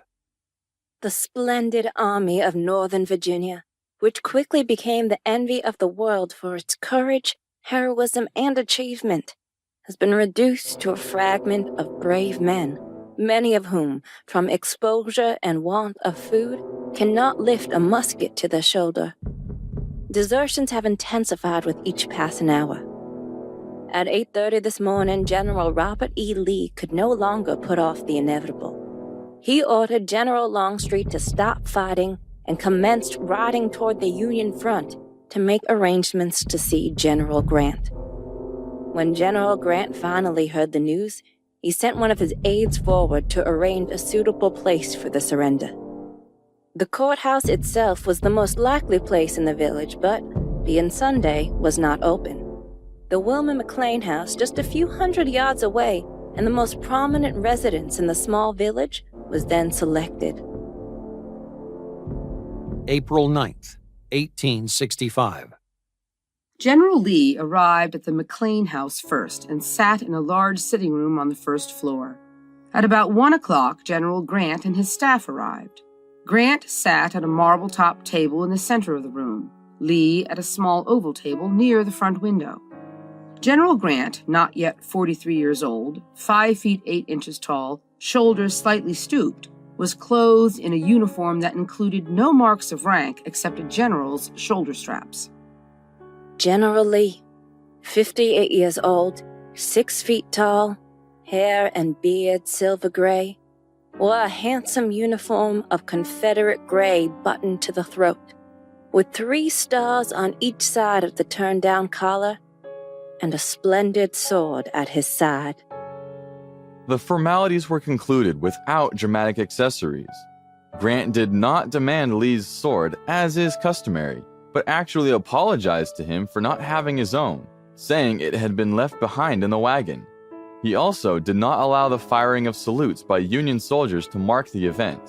[SPEAKER 6] The splendid Army of Northern Virginia, which quickly became the envy of the world for its courage, heroism, and achievement, has been reduced to a fragment of brave men, many of whom, from exposure and want of food, cannot lift a musket to their shoulder. Desertions have intensified with each passing hour. At 8:30 this morning, General Robert E. Lee could no longer put off the inevitable. He ordered General Longstreet to stop fighting and commenced riding toward the Union front to make arrangements to see General Grant. When General Grant finally heard the news, he sent one of his aides forward to arrange a suitable place for the surrender. The courthouse itself was the most likely place in the village, but, being Sunday, was not open. The Wilma McLean house, just a few hundred yards away, and the most prominent residence in the small village, was then selected.
[SPEAKER 1] April 9th, 1865.
[SPEAKER 4] General Lee arrived at the McLean house first and sat in a large sitting room on the first floor. At about 1 o'clock, General Grant and his staff arrived. Grant sat at a marble-topped table in the center of the room, Lee at a small oval table near the front window. General Grant, not yet 43 years old, 5 feet 8 inches tall, shoulders slightly stooped, was clothed in a uniform that included no marks of rank except a general's shoulder straps.
[SPEAKER 6] General Lee, 58 years old, 6 feet tall, hair and beard silver gray, wore a handsome uniform of Confederate gray buttoned to the throat, with 3 stars on each side of the turned-down collar and a splendid sword at his side.
[SPEAKER 2] The formalities were concluded without dramatic accessories. Grant did not demand Lee's sword, as is customary, but actually apologized to him for not having his own, saying it had been left behind in the wagon. He also did not allow the firing of salutes by Union soldiers to mark the event.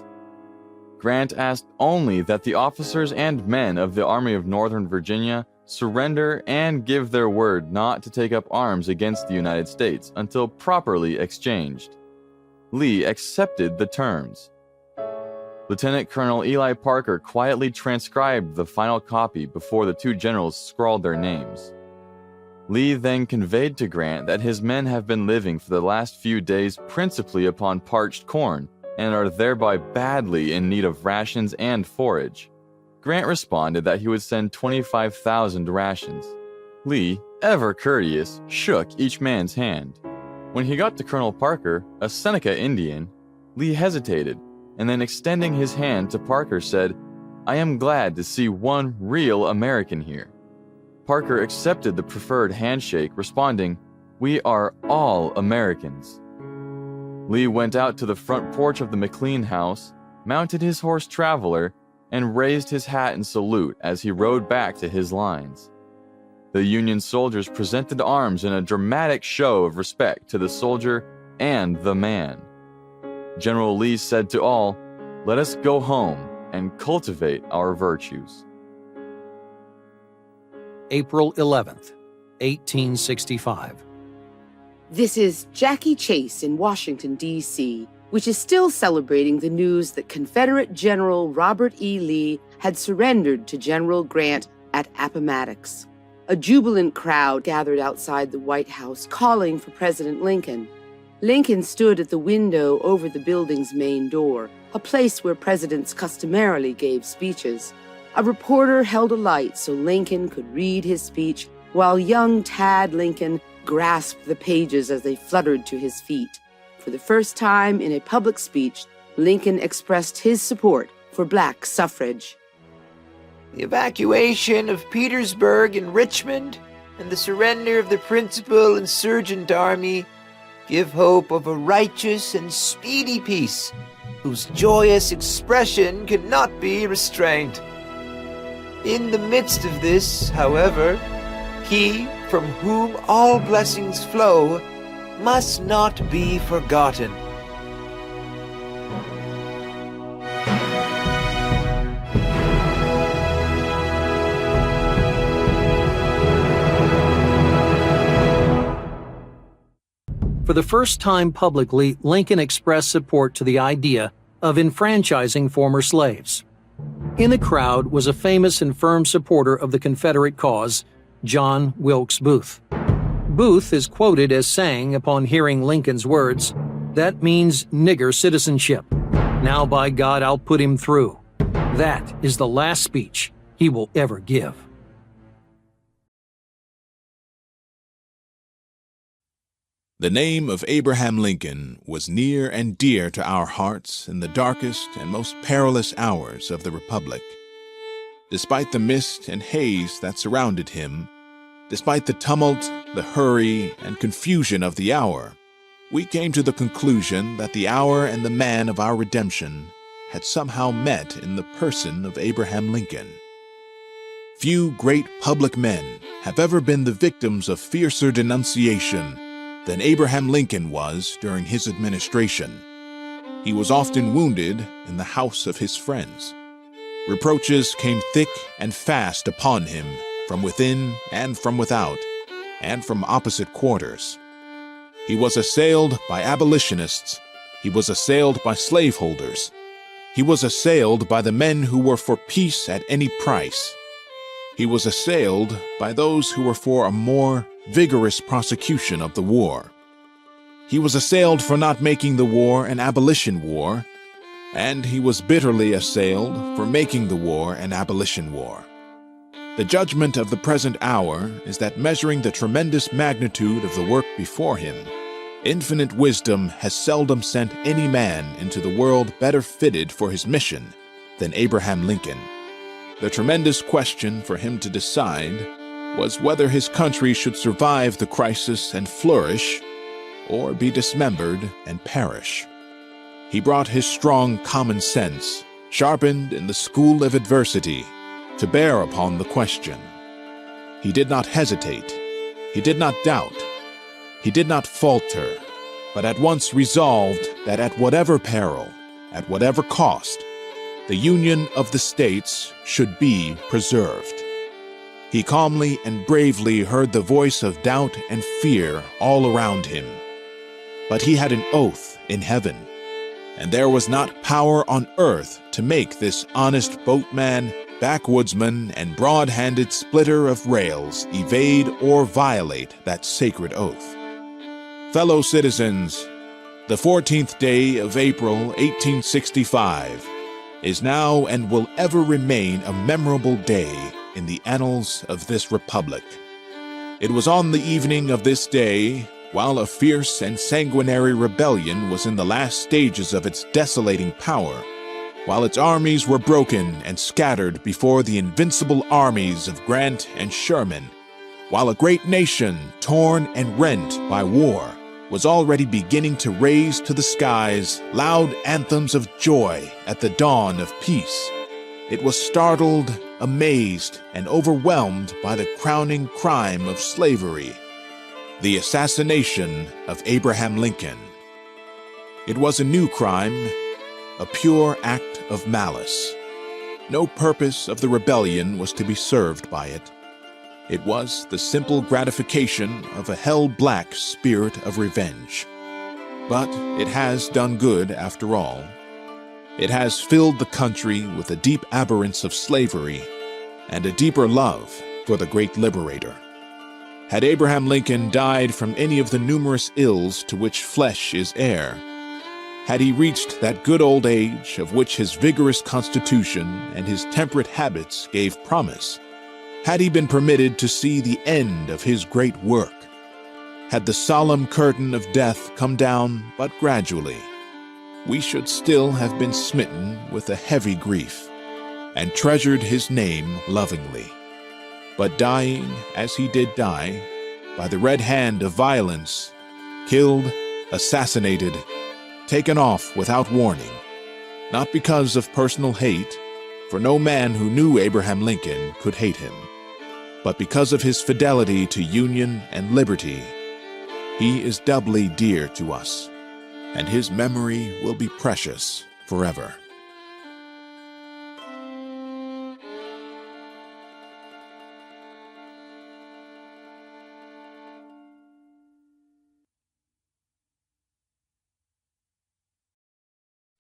[SPEAKER 2] Grant asked only that the officers and men of the Army of Northern Virginia surrender and give their word not to take up arms against the United States until properly exchanged. Lee accepted the terms. Lieutenant Colonel Eli Parker quietly transcribed the final copy before the 2 generals scrawled their names. Lee then conveyed to Grant that his men have been living for the last few days principally upon parched corn and are thereby badly in need of rations and forage. Grant responded that he would send 25,000 rations. Lee, ever courteous, shook each man's hand. When he got to Colonel Parker, a Seneca Indian, Lee hesitated, and then extending his hand to Parker said, "I am glad to see one real American here." Parker accepted the preferred handshake, responding, "We are all Americans." Lee went out to the front porch of the McLean house, mounted his horse Traveler, and raised his hat in salute as he rode back to his lines. The Union soldiers presented arms in a dramatic show of respect to the soldier and the man. General Lee said to all, "Let us go home and cultivate our virtues."
[SPEAKER 1] April 11th, 1865.
[SPEAKER 4] This is Jackie Chase in Washington, D.C., which is still celebrating the news that Confederate General Robert E. Lee had surrendered to General Grant at Appomattox. A jubilant crowd gathered outside the White House calling for President Lincoln. Lincoln stood at the window over the building's main door, a place where presidents customarily gave speeches. A reporter held a light so Lincoln could read his speech, while young Tad Lincoln grasped the pages as they fluttered to his feet. For the first time in a public speech, Lincoln expressed his support for black suffrage.
[SPEAKER 5] The evacuation of Petersburg and Richmond and the surrender of the principal insurgent army give hope of a righteous and speedy peace, whose joyous expression cannot be restrained. In the midst of this, however, he from whom all blessings flow must not be forgotten.
[SPEAKER 1] For the first time publicly, Lincoln expressed support to the idea of enfranchising former slaves. In the crowd was a famous and firm supporter of the Confederate cause, John Wilkes Booth. Booth is quoted as saying, upon hearing Lincoln's words, "That means nigger citizenship. Now by God, I'll put him through. That is the last speech he will ever give."
[SPEAKER 7] The name of Abraham Lincoln was near and dear to our hearts in the darkest and most perilous hours of the Republic. Despite the mist and haze that surrounded him, despite the tumult, the hurry, and confusion of the hour, we came to the conclusion that the hour and the man of our redemption had somehow met in the person of Abraham Lincoln. Few great public men have ever been the victims of fiercer denunciation than Abraham Lincoln was during his administration. He was often wounded in the house of his friends. Reproaches came thick and fast upon him from within and from without, and from opposite quarters. He was assailed by abolitionists. He was assailed by slaveholders. He was assailed by the men who were for peace at any price. He was assailed by those who were for a more vigorous prosecution of the war. He was assailed for not making the war an abolition war, and he was bitterly assailed for making the war an abolition war. The judgment of the present hour is that, measuring the tremendous magnitude of the work before him, Infinite wisdom has seldom sent any man into the world better fitted for his mission than Abraham Lincoln. The tremendous question for him to decide was whether his country should survive the crisis and flourish, or be dismembered and perish. He brought his strong common sense, sharpened in the school of adversity, to bear upon the question. He did not hesitate. He did not doubt. He did not falter, but at once resolved that at whatever peril, at whatever cost, the Union of the States should be preserved. He calmly and bravely heard the voice of doubt and fear all around him. But he had an oath in heaven, and there was not power on earth to make this honest boatman, backwoodsman, and broad-handed splitter of rails evade or violate that sacred oath. Fellow citizens, the 14th day of April, 1865, is now and will ever remain a memorable day in the annals of this republic. It was on the evening of this day, while a fierce and sanguinary rebellion was in the last stages of its desolating power, while its armies were broken and scattered before the invincible armies of Grant and Sherman, while a great nation, torn and rent by war, was already beginning to raise to the skies loud anthems of joy at the dawn of peace. It was startled, amazed, and overwhelmed by the crowning crime of slavery, the assassination of Abraham Lincoln. It was a new crime, a pure act of malice. No purpose of the rebellion was to be served by it. It was the simple gratification of a hell-black spirit of revenge. But it has done good after all. It has filled the country with a deep abhorrence of slavery and a deeper love for the great liberator. Had Abraham Lincoln died from any of the numerous ills to which flesh is heir, had he reached that good old age of which his vigorous constitution and his temperate habits gave promise, had he been permitted to see the end of his great work, had the solemn curtain of death come down but gradually, we should still have been smitten with a heavy grief, and treasured his name lovingly. But dying as he did die, by the red hand of violence, killed, assassinated, taken off without warning, not because of personal hate, for no man who knew Abraham Lincoln could hate him, but because of his fidelity to union and liberty, he is doubly dear to us, and his memory will be precious forever.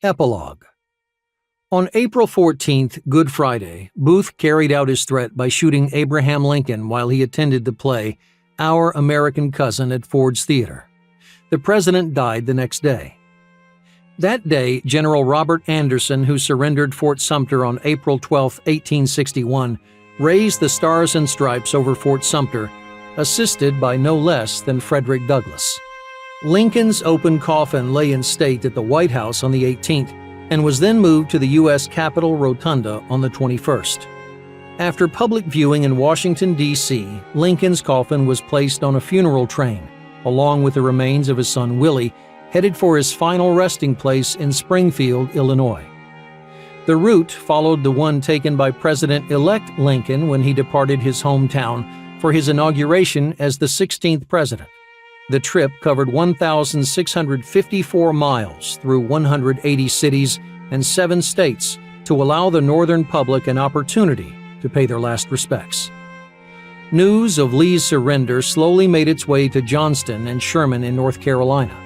[SPEAKER 1] Epilogue. On April 14th, Good Friday, Booth carried out his threat by shooting Abraham Lincoln while he attended the play Our American Cousin at Ford's Theater. The president died the next day. That day, General Robert Anderson, who surrendered Fort Sumter on April 12, 1861, raised the Stars and Stripes over Fort Sumter, assisted by no less than Frederick Douglass. Lincoln's open coffin lay in state at the White House on the 18th and was then moved to the U.S. Capitol Rotunda on the 21st. After public viewing in Washington, D.C., Lincoln's coffin was placed on a funeral train, along with the remains of his son Willie, headed for his final resting place in Springfield, Illinois. The route followed the one taken by President-elect Lincoln when he departed his hometown for his inauguration as the 16th president. The trip covered 1,654 miles through 180 cities and 7 states to allow the Northern public an opportunity to pay their last respects. News of Lee's surrender slowly made its way to Johnston and Sherman in North Carolina.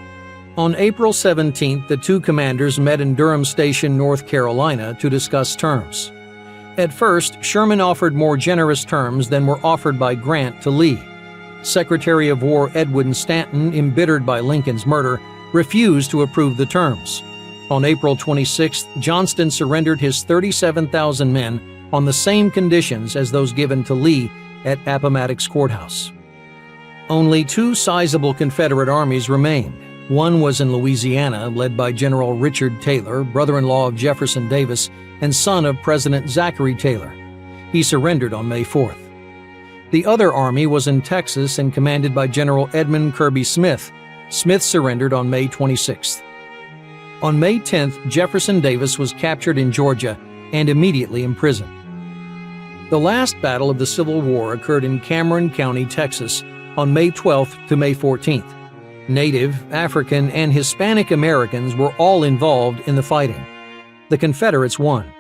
[SPEAKER 1] On April 17th, the two commanders met in Durham Station, North Carolina, to discuss terms. At first, Sherman offered more generous terms than were offered by Grant to Lee. Secretary of War Edwin Stanton, embittered by Lincoln's murder, refused to approve the terms. On April 26th, Johnston surrendered his 37,000 men on the same conditions as those given to Lee at Appomattox Courthouse. Only 2 sizable Confederate armies remained, One was in Louisiana, led by General Richard Taylor, brother-in-law of Jefferson Davis and son of President Zachary Taylor. He surrendered on May 4th. The other army was in Texas and commanded by General Edmund Kirby Smith. Smith surrendered on May 26th. On May 10th, Jefferson Davis was captured in Georgia and immediately imprisoned. The last battle of the Civil War occurred in Cameron County, Texas, on May 12th to May 14th. Native, African, and Hispanic Americans were all involved in the fighting. The Confederates won.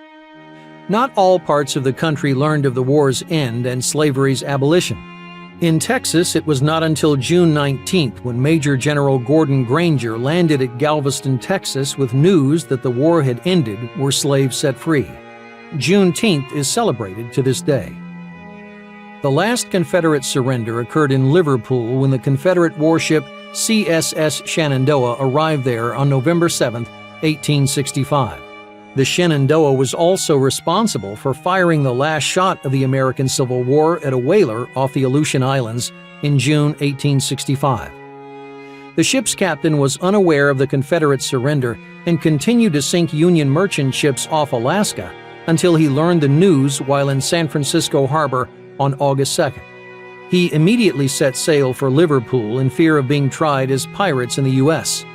[SPEAKER 1] Not all parts of the country learned of the war's end and slavery's abolition. In Texas, it was not until June 19th when Major General Gordon Granger landed at Galveston, Texas, with news that the war had ended were slaves set free. Juneteenth is celebrated to this day. The last Confederate surrender occurred in Liverpool when the Confederate warship CSS Shenandoah arrived there on November 7, 1865. The Shenandoah was also responsible for firing the last shot of the American Civil War at a whaler off the Aleutian Islands in June 1865. The ship's captain was unaware of the Confederate surrender and continued to sink Union merchant ships off Alaska until he learned the news while in San Francisco Harbor on August 2nd. He immediately set sail for Liverpool in fear of being tried as pirates in the U.S.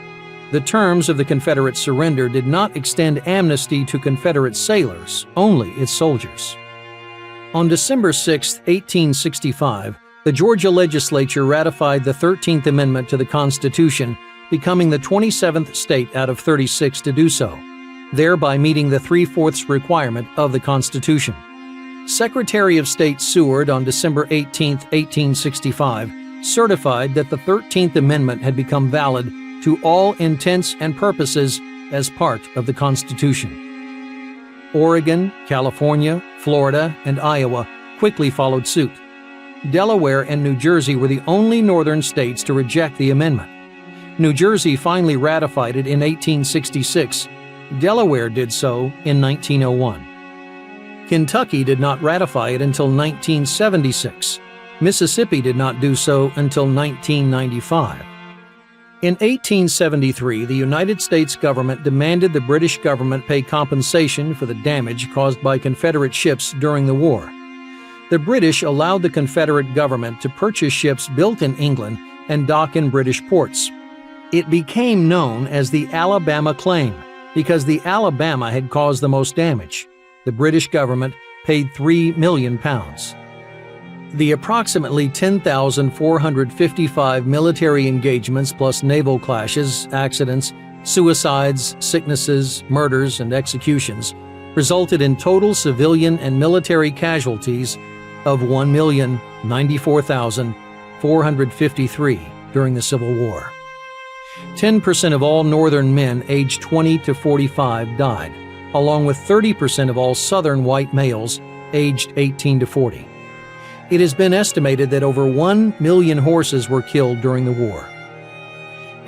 [SPEAKER 1] The terms of the Confederate surrender did not extend amnesty to Confederate sailors, only its soldiers. On December 6, 1865, the Georgia legislature ratified the 13th Amendment to the Constitution, becoming the 27th state out of 36 to do so, thereby meeting the 3/4 requirement of the Constitution. Secretary of State Seward on December 18, 1865, certified that the 13th Amendment had become valid to all intents and purposes as part of the Constitution. Oregon, California, Florida, and Iowa quickly followed suit. Delaware and New Jersey were the only northern states to reject the amendment. New Jersey finally ratified it in 1866. Delaware did so in 1901. Kentucky did not ratify it until 1976. Mississippi did not do so until 1995. In 1873, the United States government demanded the British government pay compensation for the damage caused by Confederate ships during the war. The British allowed the Confederate government to purchase ships built in England and dock in British ports. It became known as the Alabama Claim because the Alabama had caused the most damage. The British government paid £3 million. The approximately 10,455 military engagements plus naval clashes, accidents, suicides, sicknesses, murders, and executions resulted in total civilian and military casualties of 1,094,453 during the Civil War. 10% of all Northern men aged 20 to 45 died, along with 30% of all Southern white males aged 18 to 40. It has been estimated that over 1 million horses were killed during the war.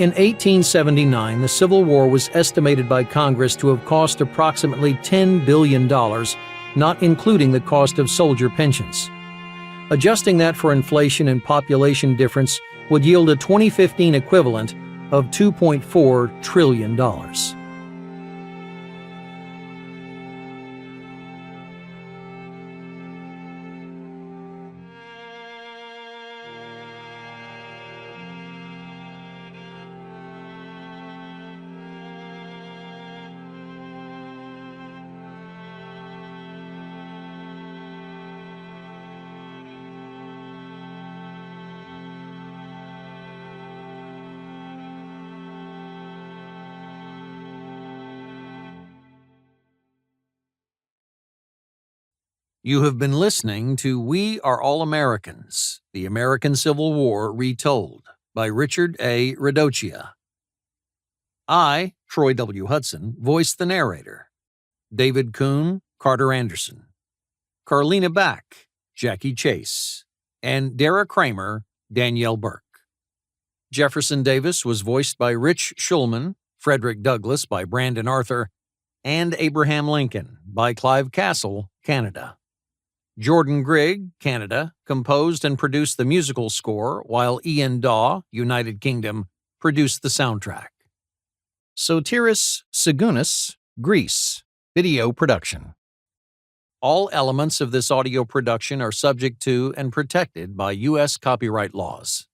[SPEAKER 1] In 1879, the Civil War was estimated by Congress to have cost approximately $10 billion, not including the cost of soldier pensions. Adjusting that for inflation and population difference would yield a 2015 equivalent of $2.4 trillion. You have been listening to We Are All Americans, The American Civil War Retold by Richard A. Radocchia. I, Troy W. Hudson, voiced the narrator. David Kuhn, Carter Anderson. Carlina Back, Jackie Chase. And Dara Kramer, Danielle Burke. Jefferson Davis was voiced by Rich Schulman, Frederick Douglass by Brandon Arthur, and Abraham Lincoln by Clive Castle, Canada. Jordan Grigg, Canada, composed and produced the musical score, while Ian Daw, United Kingdom, produced the soundtrack. Sotiris Sigounis, Greece, video production. All elements of this audio production are subject to and protected by U.S. copyright laws.